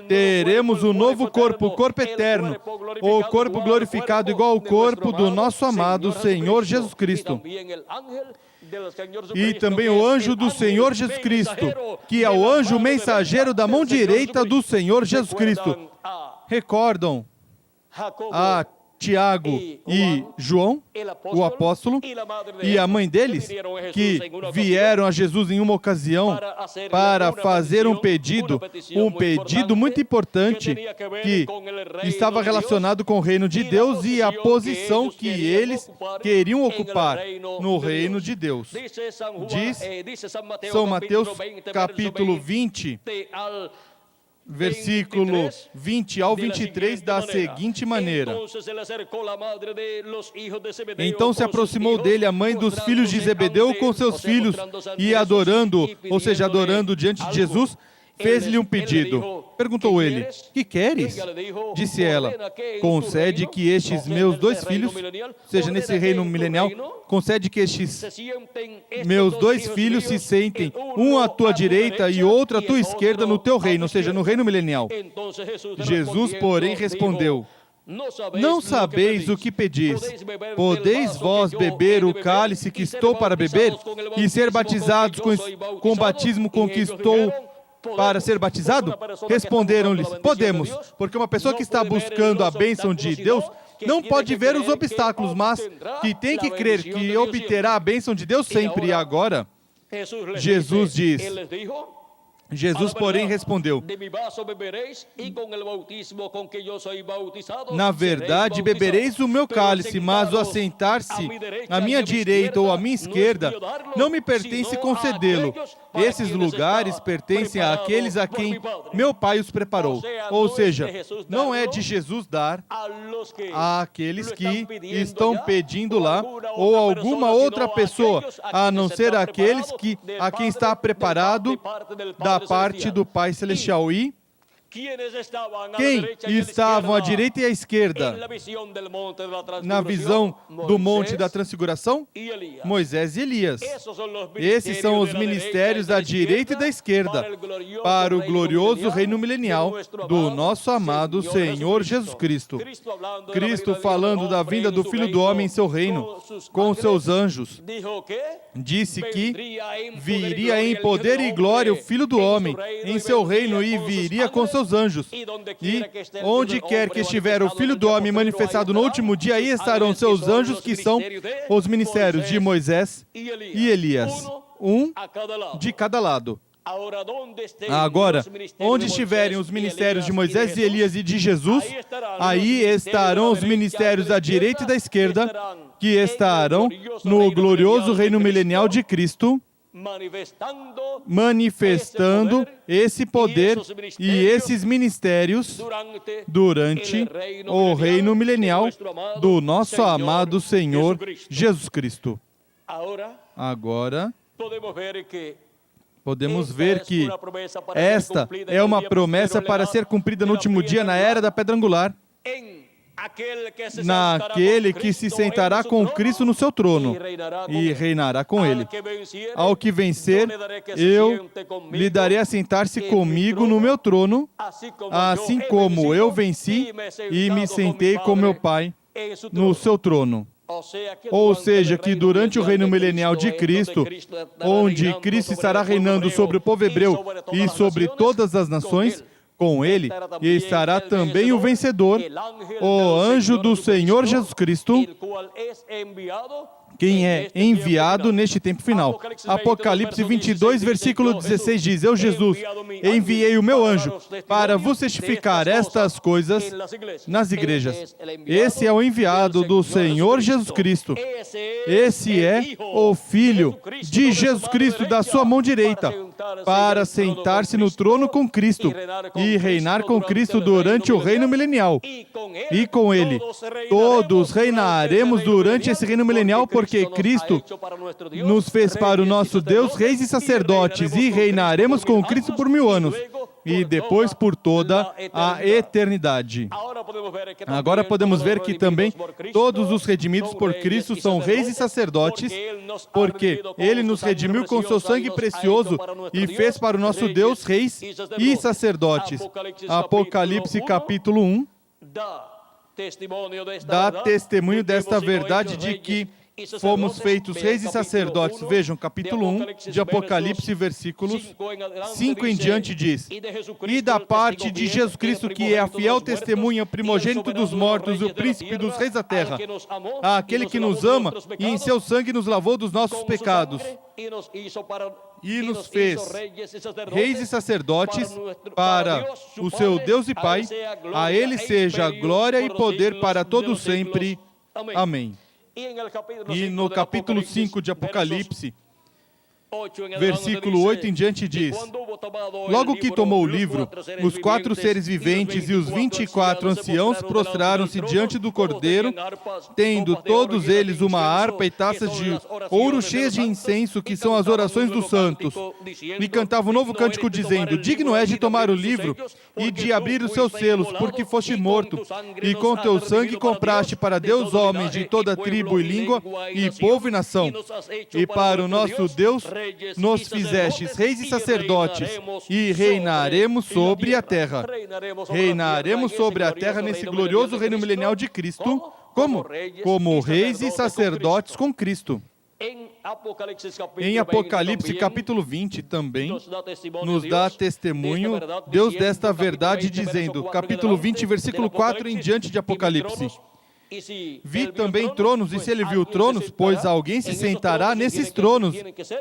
B: teremos um novo corpo, o corpo eterno, o corpo glorificado igual ao corpo do nosso amado Senhor Jesus Cristo. E também o anjo do Senhor Jesus Cristo, que é o anjo mensageiro da mão direita do Senhor Jesus Cristo. Recordam a Tiago e João, o apóstolo, e a mãe deles, que vieram a Jesus em uma ocasião para fazer um pedido muito importante, que estava relacionado com o reino de Deus e a posição que eles queriam ocupar no reino de Deus. Diz São Mateus, capítulo 20, versículo 20 ao 23, da seguinte maneira: Então se aproximou dele a mãe dos filhos de Zebedeu com seus filhos e adorando, ou seja, adorando diante de Jesus, fez-lhe um pedido. Perguntou ele: que queres? Disse ela: concede que estes meus dois filhos, seja nesse reino milenial, concede que estes meus dois filhos se sentem, um à tua direita e outro à tua esquerda no teu reino, ou seja, no reino milenial. Jesus, porém, respondeu: não sabeis o que pedis. Podeis vós beber o cálice que estou para beber e ser batizados com o batismo com que estou para ser batizado? Responderam-lhes: podemos, porque uma pessoa que está buscando a bênção de Deus não pode ver os obstáculos, mas que tem que crer que obterá a bênção de Deus sempre. E agora, Jesus, porém, respondeu: na verdade, bebereis o meu cálice, mas o assentar-se à minha direita ou à minha esquerda não me pertence concedê-lo. Esses lugares pertencem àqueles a quem meu Pai os preparou. Ou seja, não é de Jesus dar àqueles que estão pedindo lá, ou alguma outra pessoa, a não ser aqueles a quem está preparado da parte do Pai Celestial. E quem estavam à direita e à esquerda na visão do Monte da Transfiguração? Moisés e Elias. Esses são os ministérios da direita e da esquerda para o glorioso reino milenial do nosso amado Senhor Jesus Cristo. Cristo, falando da vinda do Filho do Homem em seu reino, com seus anjos, disse que viria em poder e glória o Filho do Homem em seu reino e viria com seus anjos. E onde quer que estiver o Filho do Homem manifestado no último dia, aí estarão seus anjos, que são os ministérios de Moisés e Elias, um de cada lado. Agora, onde estiverem os ministérios de Moisés e Elias e de Jesus, aí estarão os ministérios da direita e da esquerda, que estarão no glorioso reino milenial de Cristo, manifestando esse poder e esses ministérios durante o reino milenial do nosso amado Senhor Jesus Cristo. Agora, podemos ver que esta é uma promessa para ser cumprida no último dia, na era da pedra angular, naquele que se sentará com Cristo no seu trono e reinará com ele. Ao que vencer, eu lhe darei a sentar-se comigo no meu trono, assim como eu venci e me sentei com meu Pai no seu trono. Ou seja, que durante o reino milenial de Cristo, onde Cristo estará reinando sobre o povo hebreu e sobre todas as nações, com ele estará também o vencedor, o anjo do Senhor Jesus Cristo, quem é enviado neste tempo final. Apocalipse 22, versículo 16 diz: Eu, Jesus, enviei o meu anjo para vos testificar estas coisas nas igrejas. Esse é o enviado do Senhor Jesus Cristo. Esse é o Filho de Jesus Cristo da sua mão direita, para sentar-se no trono com Cristo e reinar com Cristo durante o reino milenial. E com ele, todos reinaremos durante esse reino milenial, porque Cristo nos fez para o nosso Deus reis e sacerdotes, e reinaremos com Cristo por 1000 anos, e depois por toda a eternidade. Agora podemos ver que também todos os redimidos por Cristo são reis e sacerdotes, porque Ele nos redimiu com seu sangue precioso e fez para o nosso Deus reis e sacerdotes. Apocalipse capítulo 1 dá testemunho desta verdade de que fomos feitos reis e sacerdotes. Vejam, capítulo 1 de Apocalipse, versículos 5 em diante diz: E da parte de Jesus Cristo, que é a fiel testemunha, primogênito dos mortos, o príncipe dos reis da terra, aquele que nos ama e em seu sangue nos lavou dos nossos pecados, e nos fez reis e sacerdotes para o seu Deus e Pai. A Ele seja glória e poder para todo sempre. Amém. E no capítulo 5 de Apocalipse, versículo 8 em diante diz: Logo que tomou o livro, os 4 seres viventes e os 24 anciãos prostraram-se diante do Cordeiro, tendo todos eles uma harpa e taças de ouro cheias de incenso, que são as orações dos santos. E cantavam um novo cântico, dizendo: Digno és de tomar o livro e de abrir os seus selos, porque foste morto, e com teu sangue compraste para Deus homens de toda tribo e língua e povo e nação. E para o nosso Deus nos fizestes reis e sacerdotes, e reinaremos sobre a terra. Reinaremos sobre a terra nesse glorioso reino milenial de Cristo. Como? Como reis e sacerdotes com Cristo. Em Apocalipse capítulo 20 também nos dá testemunho Deus desta verdade, dizendo, capítulo 20, versículo 4 em diante de Apocalipse: Vi também tronos, e se ele viu tronos, pois alguém se sentará nesses tronos,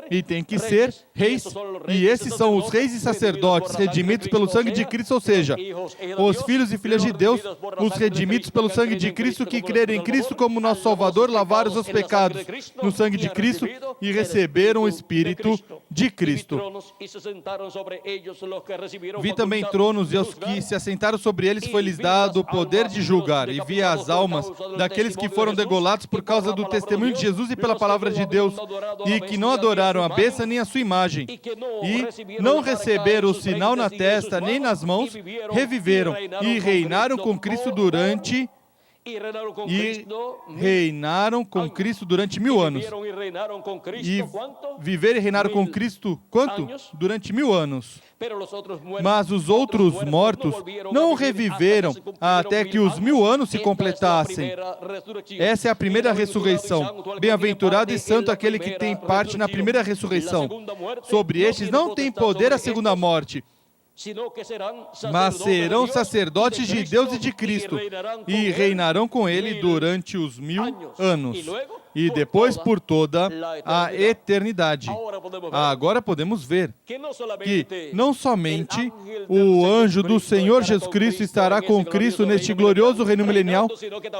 B: e tem que ser reis, e esses são os reis e sacerdotes, redimidos pelo sangue de Cristo, ou seja, os filhos e filhas de Deus, os redimidos pelo sangue de Cristo, que creram em Cristo como nosso Salvador, lavaram os seus pecados no sangue de Cristo e receberam o Espírito de Cristo. Vi também tronos, e aos que se assentaram sobre eles foi-lhes dado o poder de julgar, e vi as almas daqueles que foram degolados por causa do testemunho de Jesus e pela palavra de Deus, e que não adoraram a besta nem a sua imagem, e não receberam o sinal na testa nem nas mãos, reviveram e reinaram com Cristo durante 1000 anos. E viver e reinar com Cristo, quanto? Durante 1000 anos. Mas os outros mortos não reviveram até que os 1000 anos se completassem. Essa é a primeira ressurreição. Bem-aventurado e santo aquele que tem parte na primeira ressurreição. Sobre estes não tem poder a segunda morte, mas serão sacerdotes de Deus e de Cristo, e reinarão com ele durante os 1000 anos. e depois por toda a eternidade. Agora podemos ver que não somente o anjo do Senhor Jesus Cristo estará com Cristo neste glorioso reino milenial,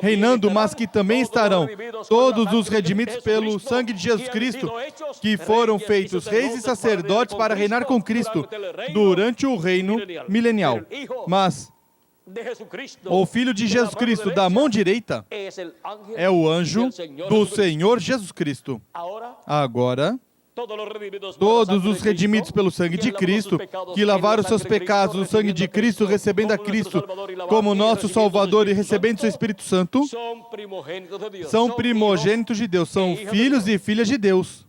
B: reinando, mas que também estarão todos os redimidos pelo sangue de Jesus Cristo, que foram feitos reis e sacerdotes para reinar com Cristo durante o reino milenial. Mas o Filho de Jesus Cristo da mão direita é o anjo do Senhor Jesus Cristo. Agora, todos os redimidos pelo sangue de Cristo, que lavaram seus pecados no sangue de Cristo, recebendo a Cristo como nosso Salvador e recebendo seu Espírito Santo, são primogênitos de Deus, são filhos e filhas de Deus.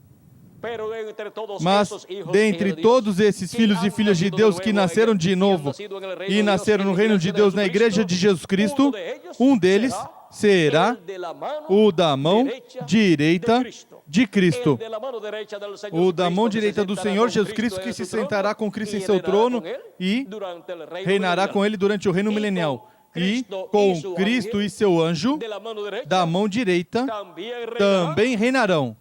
B: Mas, dentre todos esses filhos e filhas de Deus que nasceram de novo e nasceram no reino de Deus na igreja de Jesus Cristo, um deles será o da mão direita de Cristo. O da mão direita do Senhor Jesus Cristo, que se sentará com Cristo em seu trono e reinará com ele durante o reino milenial. E com Cristo e seu anjo da mão direita também reinarão.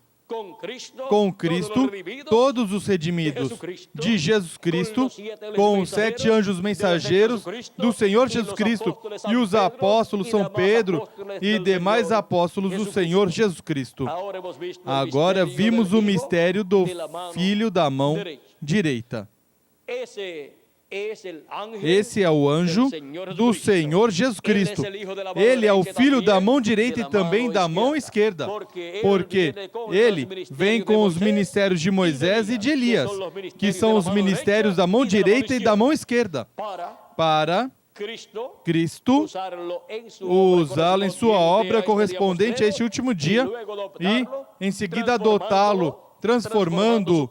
B: Com Cristo, todos os redimidos de Jesus Cristo, com os 7 anjos mensageiros do Senhor Jesus Cristo e os apóstolos São Pedro e demais apóstolos do Senhor Jesus Cristo. Agora vimos o mistério do Filho da mão direita. Esse é o anjo do Senhor Jesus Cristo. Ele é o Filho da mão direita e também da mão esquerda, porque ele vem com os ministérios de Moisés e de Elias, que são os ministérios da mão direita e da mão esquerda, para Cristo usá-lo em sua obra correspondente a este último dia e, em seguida, adotá-lo, transformando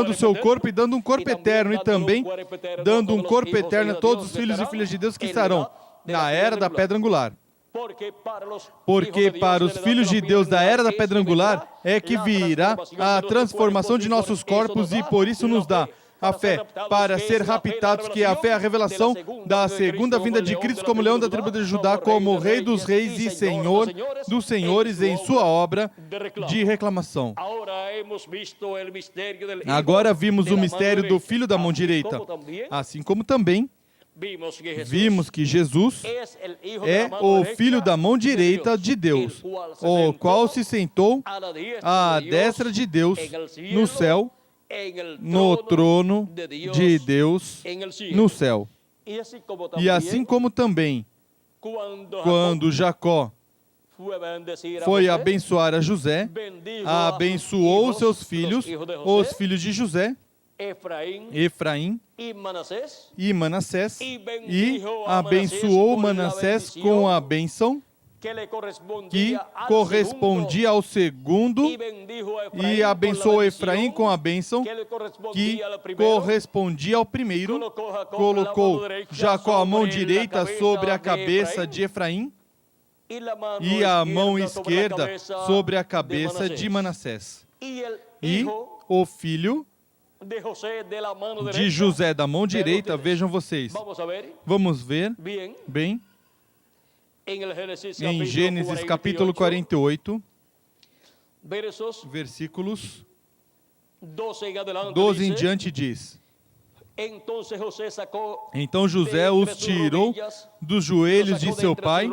B: o seu corpo e dando um corpo eterno, e também dando um corpo eterno a todos os filhos e filhas de Deus que estarão na era da pedra angular. Porque para os filhos de Deus da era da pedra angular é que virá a transformação de nossos corpos, e por isso nos dá a fé para ser raptados, que é a fé, a revelação da segunda vinda de Cristo como leão da tribo de Judá, como Rei dos reis e Senhor dos senhores em sua obra de reclamação. Agora vimos o mistério do Filho da mão direita, assim como também vimos que Jesus é o Filho da mão direita de Deus, o qual se sentou à destra de Deus no céu, no trono de Deus no céu. E assim como também, quando Jacó foi abençoar a José, abençoou os seus filhos, os filhos de José, Efraim e Manassés, e abençoou Manassés com a bênção que correspondia ao segundo, e abençoou Efraim com a bênção que correspondia ao primeiro. Colocou Jacó a mão direita sobre a cabeça de Efraim e a mão esquerda sobre a cabeça de Manassés. E o filho de José da mão direita, vejam vocês, vamos ver bem, em Gênesis capítulo 48, versículos 12 em diante diz: Então José os tirou dos joelhos de seu pai,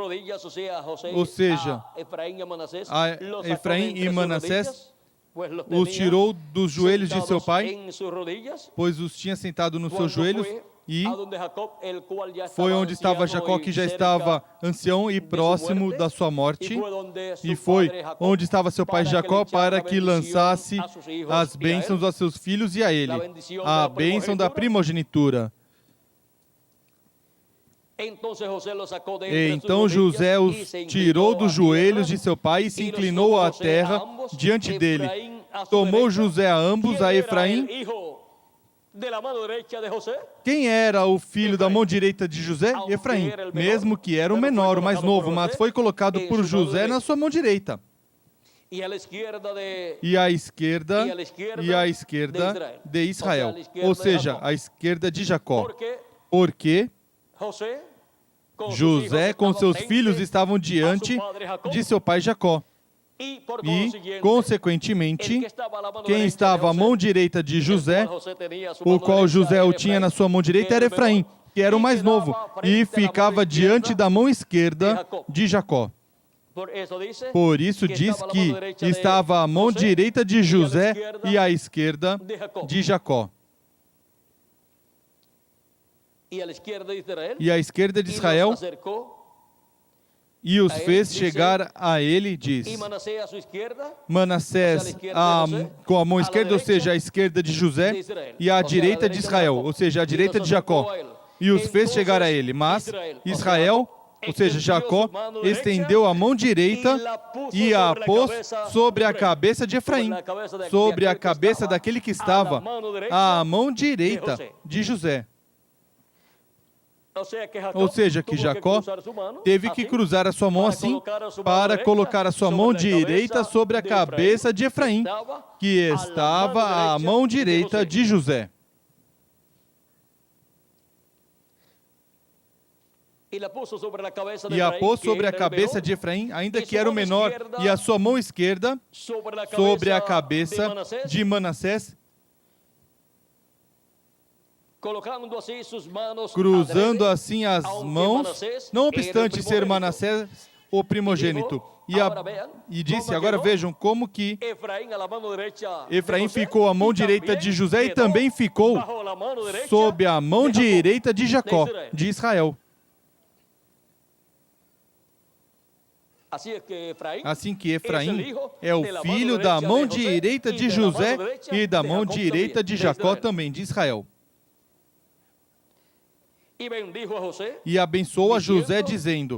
B: ou seja, a Efraim e Manassés, os tirou dos joelhos de seu pai, pois os tinha sentado nos seus joelhos, e foi onde estava Jacó, que já estava ancião e próximo da sua morte, e foi onde estava seu pai Jacó, para que lançasse as bênçãos a seus filhos e a ele, a bênção da primogenitura. Então José os tirou dos joelhos de seu pai e se inclinou à terra diante dele. Tomou José a ambos, a Efraim. Quem era o filho da mão direita de José? Efraim, mesmo que era o menor, o mais novo, mas foi colocado por José na sua mão direita. E a esquerda de Israel, ou seja, a esquerda de Jacó. Porque José com seus filhos estavam diante de seu pai Jacó. E, consequentemente, quem estava à mão direita de José, o qual José o tinha na sua mão direita, era Efraim, que era o mais novo, e ficava diante da mão esquerda de Jacó. Por isso diz que estava à mão direita de José e à esquerda de Jacó. E à esquerda de Israel, e os fez chegar a ele, diz. Manassés com a mão esquerda, ou seja, à esquerda de José, e à direita de Israel, ou seja, à direita de Jacó. E os fez chegar a ele. Mas Israel, ou seja, Jacó, estendeu a mão direita e a pôs sobre a cabeça de Efraim, sobre a cabeça daquele que estava à mão direita de José. Ou seja, que Jacó teve que cruzar a sua mão assim para colocar a sua mão direita sobre a cabeça de Efraim, que estava à mão direita de José. E a pôs sobre a cabeça de Efraim, ainda que era o menor, e a sua mão esquerda sobre a cabeça de Manassés, cruzando assim as mãos, não obstante ser Manassés o primogênito. E disse, agora vejam como que Efraim ficou à mão direita de José e também ficou sob a mão direita de Jacó, de Israel. Assim que Efraim é o filho da mão direita de José e da mão direita de Jacó também, de Israel. E abençoou a José, dizendo,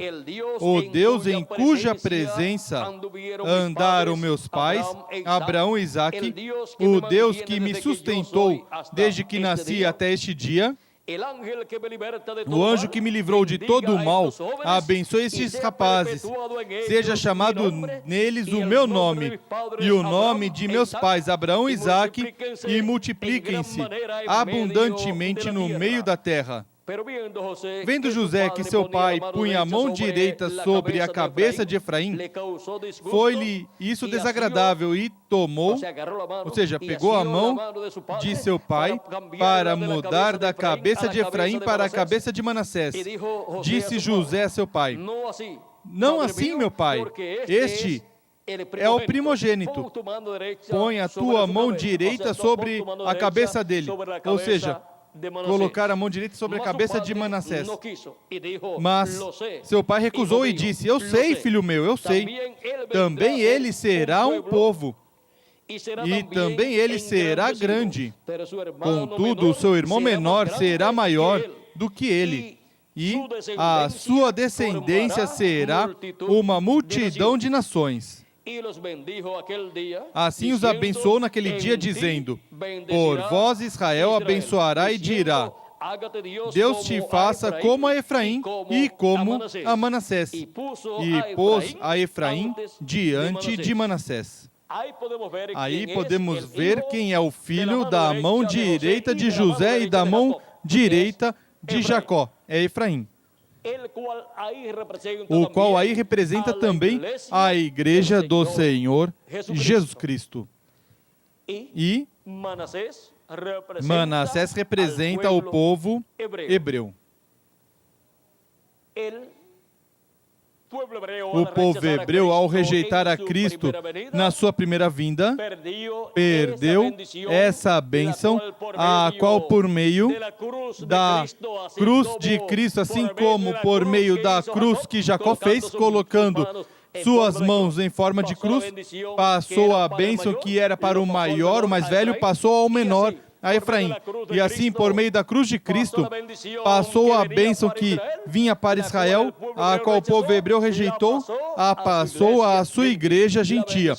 B: o Deus em cuja presença andaram meus pais, Abraão e Isaque, o Deus que me sustentou desde que nasci até este dia, o anjo que me livrou de todo o mal, abençoe estes rapazes, seja chamado neles o meu nome e o nome de meus pais, Abraão e Isaque, e multipliquem-se abundantemente no meio da terra. Vendo José que seu pai punha a mão direita sobre a cabeça de Efraim, foi-lhe isso desagradável e tomou, ou seja, pegou a mão de seu pai para mudar da cabeça de Efraim para a cabeça de Manassés. Disse José a seu pai, não assim, meu pai, este é o primogênito. Põe a tua mão direita sobre a cabeça dele, ou seja, colocar a mão direita sobre a cabeça de Manassés. Mas seu pai recusou e disse, eu sei, filho meu, eu sei. Também ele será um povo, e também ele será grande. Contudo, o seu irmão menor será maior do que ele, e a sua descendência será uma multidão de nações. Assim os abençoou naquele dia, dizendo, por vós Israel abençoará e dirá, Deus te faça como a Efraim e como a Manassés. E pôs a Efraim diante de Manassés. Aí podemos ver quem é o filho da mão direita de José e da mão direita de Jacó. É Efraim. O qual aí representa também a Igreja do Senhor Jesus Cristo. E Manassés representa o povo hebreu. O povo hebreu, ao rejeitar a Cristo na sua primeira vinda, perdeu essa bênção, a qual por meio da cruz de Cristo, assim como por meio da cruz que Jacó fez, colocando suas mãos em forma de cruz, passou a bênção que era para o maior, o mais velho, passou ao menor, a Efraim. E assim, por meio da cruz de Cristo, passou a bênção que vinha para Israel, a qual o povo hebreu rejeitou, passou à sua igreja gentia.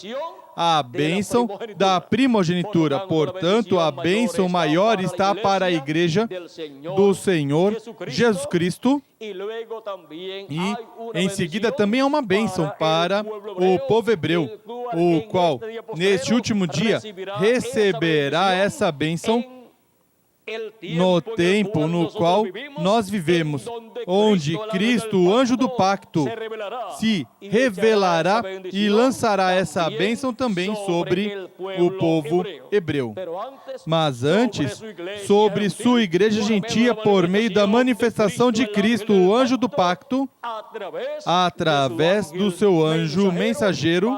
B: A bênção da primogenitura. Portanto, a bênção maior está para a igreja do Senhor Jesus Cristo. E, em seguida, também há uma bênção para o povo hebreu, o qual, neste último dia, receberá essa bênção no tempo no qual nós vivemos, onde Cristo, o anjo do pacto, se revelará e lançará essa bênção também sobre o povo hebreu. Mas antes, sobre sua igreja gentia, por meio da manifestação de Cristo, o anjo do pacto, através do seu anjo mensageiro,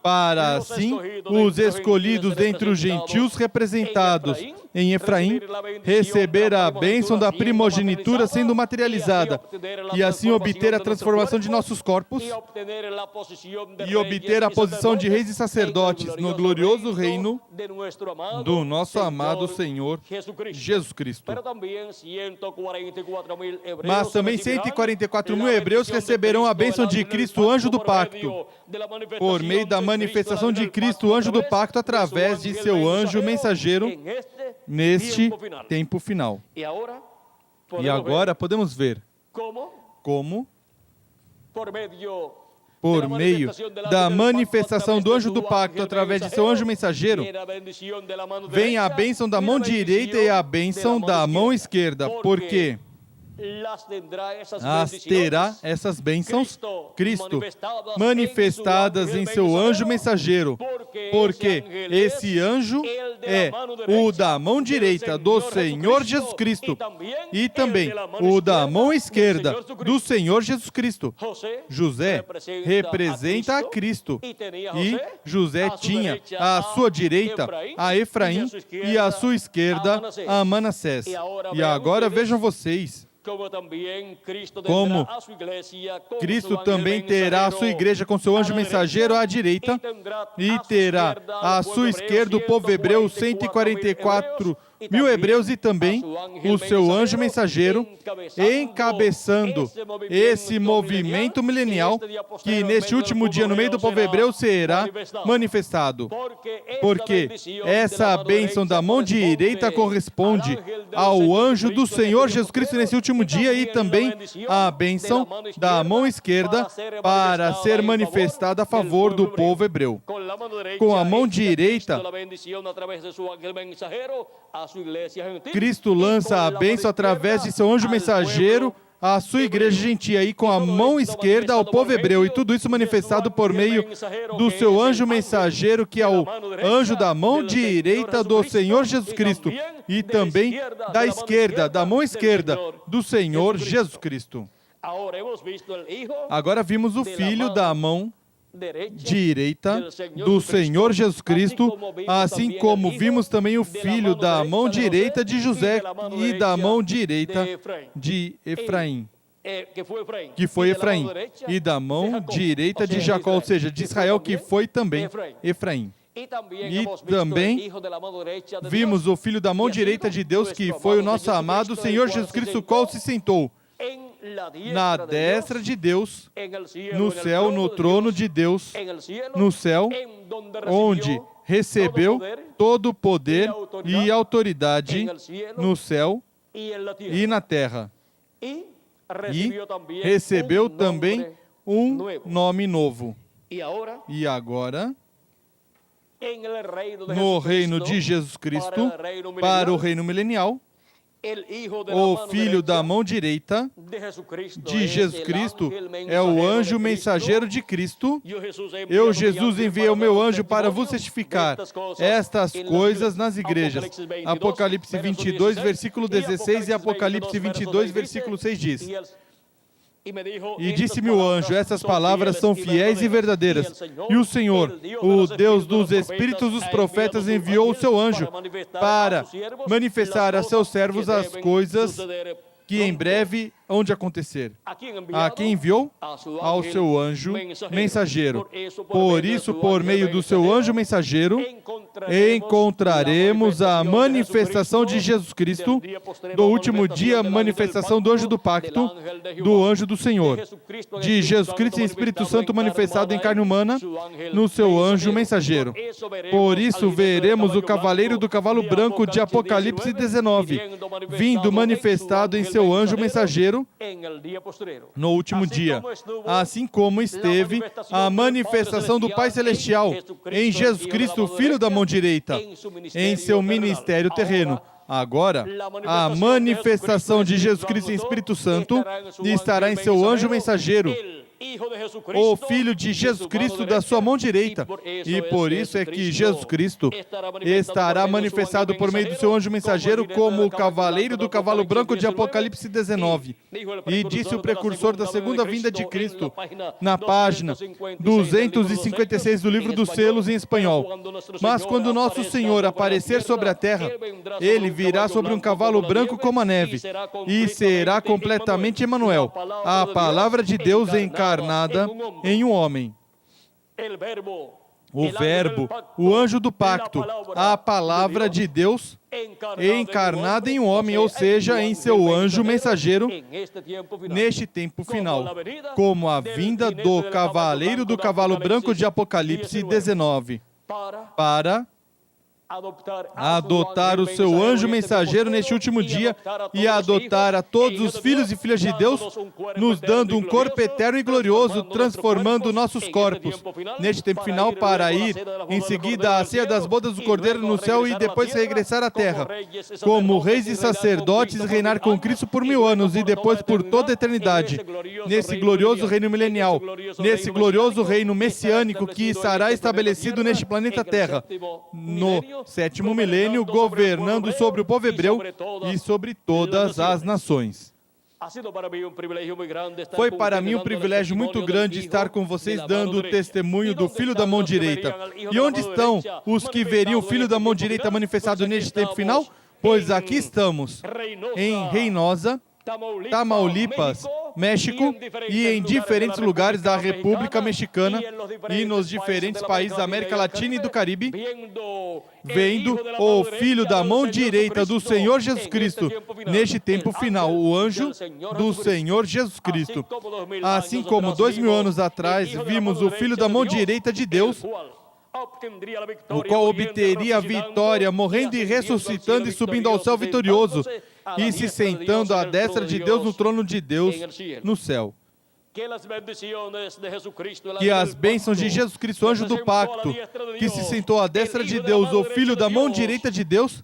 B: para assim os escolhidos dentre os gentios representados em Efraim, receber a bênção da primogenitura sendo materializada, e assim obter a transformação de nossos corpos e obter a posição de reis e sacerdotes no glorioso reino do nosso amado Senhor Jesus Cristo. Mas também 144 mil hebreus receberão a bênção de Cristo, anjo do pacto, por meio da manifestação de Cristo, anjo do pacto, através de seu anjo mensageiro, neste tempo final. E agora podemos ver como, por meio da manifestação do anjo do pacto, através de seu anjo mensageiro, vem a bênção da mão direita e a bênção da mão esquerda, porque as terá essas bênçãos Cristo manifestadas em seu anjo mensageiro, porque esse anjo é o da mão direita do Senhor Jesus Cristo e também o da mão esquerda do Senhor Jesus Cristo. José representa a Cristo e José tinha à sua direita a Efraim e à sua esquerda a Manassés. E agora vejam vocês como Cristo também terá a sua igreja com seu anjo mensageiro à direita e terá à sua esquerda o povo hebreu, 144 mil hebreus, e também o seu anjo mensageiro encabeçando esse movimento milenial que neste último dia no meio do povo hebreu será manifestado. Porque essa bênção da mão direita corresponde ao anjo do Senhor Jesus Cristo nesse último dia, e também a bênção da mão esquerda para ser manifestada a favor do povo hebreu. Com a mão direita, Cristo lança a bênção através de seu anjo mensageiro à sua igreja gentia, e com a mão esquerda ao povo hebreu, e tudo isso manifestado por meio do seu anjo mensageiro, que é o anjo da mão direita do Senhor Jesus Cristo, e também da esquerda, da mão esquerda do Senhor Jesus Cristo. Agora vimos o filho da mão direita do Senhor Jesus Cristo, assim como vimos também o filho da mão direita de José e da mão direita de Efraim, que foi Efraim, e da mão direita de Jacó, ou seja, de Israel, que foi também Efraim. E também vimos o filho da mão direita de Deus, que foi o nosso amado Senhor Jesus Cristo, o qual se sentou na destra de Deus, no céu, no trono de Deus, no céu, onde recebeu todo o poder e autoridade no céu e na terra. E recebeu também um nome novo. E agora, no reino de Jesus Cristo, para o reino milenial, o filho da mão direita de Jesus Cristo é o anjo mensageiro de Cristo. Eu, Jesus, enviei o meu anjo para vos testificar estas coisas nas igrejas. Apocalipse 22, versículo 16 e Apocalipse 22, versículo 6 diz: E disse-me o anjo, essas palavras são fiéis e verdadeiras. E o Senhor, o Deus dos espíritos dos profetas, enviou o seu anjo para manifestar a seus servos as coisas que em breve hão de acontecer. A quem enviou? Ao seu anjo mensageiro. Por isso, por meio do seu anjo mensageiro, encontraremos a manifestação de Jesus Cristo, do último dia, manifestação do anjo do pacto, do anjo do Senhor, de Jesus Cristo em Espírito Santo manifestado em carne humana, no seu anjo mensageiro. Por isso, veremos o cavaleiro do cavalo branco de Apocalipse 19, vindo manifestado em seu anjo mensageiro no último dia, assim como esteve a manifestação do Pai Celestial em Jesus Cristo, Filho da mão direita, em seu ministério terreno, Agora, a manifestação de Jesus Cristo em Espírito Santo estará em seu anjo mensageiro, o Filho de Jesus Cristo da sua mão direita. E por isso é que Jesus Cristo estará manifestado por meio do seu anjo mensageiro como o cavaleiro do cavalo branco de Apocalipse 19. E disse o precursor da segunda vinda de Cristo, na página 256 do livro dos selos em espanhol. Mas quando nosso Senhor aparecer sobre a terra, ele virá sobre um cavalo branco como a neve, e será completamente Emanuel, a palavra de Deus encarnada em um homem. O Verbo, o anjo do pacto, a palavra de Deus encarnada em um homem, ou seja, em seu anjo mensageiro, neste tempo final, como a vinda do cavaleiro do cavalo branco de Apocalipse 19, para adotar o seu anjo mensageiro neste último dia e adotar a todos os filhos e filhas de Deus, nos dando um corpo eterno e glorioso, transformando nossos corpos neste tempo final para ir em seguida à ceia das bodas do Cordeiro no céu e depois regressar à terra, como reis e sacerdotes, reinar com Cristo por 1000 anos e depois por toda a eternidade, nesse glorioso reino milenial, nesse glorioso reino messiânico que estará estabelecido neste planeta Terra, no sétimo milênio, governando sobre o povo hebreu e sobre todas as nações. Foi para mim um privilégio muito grande estar com vocês dando o testemunho do Filho da mão direita. E onde estão os que veriam o Filho da mão direita manifestado neste tempo final? Pois aqui estamos, em Reynosa, Tamaulipas, México e em diferentes lugares da República Mexicana e nos diferentes países da América Latina e do Caribe, vendo o Filho da mão direita do Senhor Jesus Cristo neste tempo final, o anjo do Senhor Jesus Cristo. Assim como 2000 anos atrás vimos o Filho da mão direita de Deus, o qual obteria a vitória, morrendo e ressuscitando e subindo ao céu vitorioso, e se sentando à destra de Deus no trono de Deus no céu. Que as bênçãos de Jesus Cristo, anjo do pacto, que se sentou à destra de Deus, o Filho da mão direita de Deus,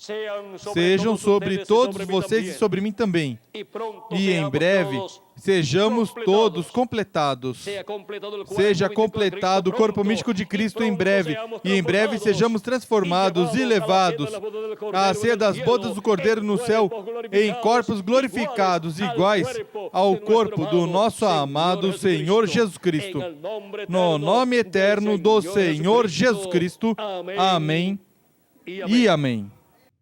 B: sejam sobre todos vocês e sobre mim também. E em breve sejamos todos completados. Seja completado o corpo místico de Cristo em breve. E em breve sejamos transformados e levados à ceia das bodas do Cordeiro no céu, em corpos glorificados iguais ao corpo do nosso amado Senhor Jesus Cristo. No nome eterno do Senhor Jesus Cristo. Amém e amém.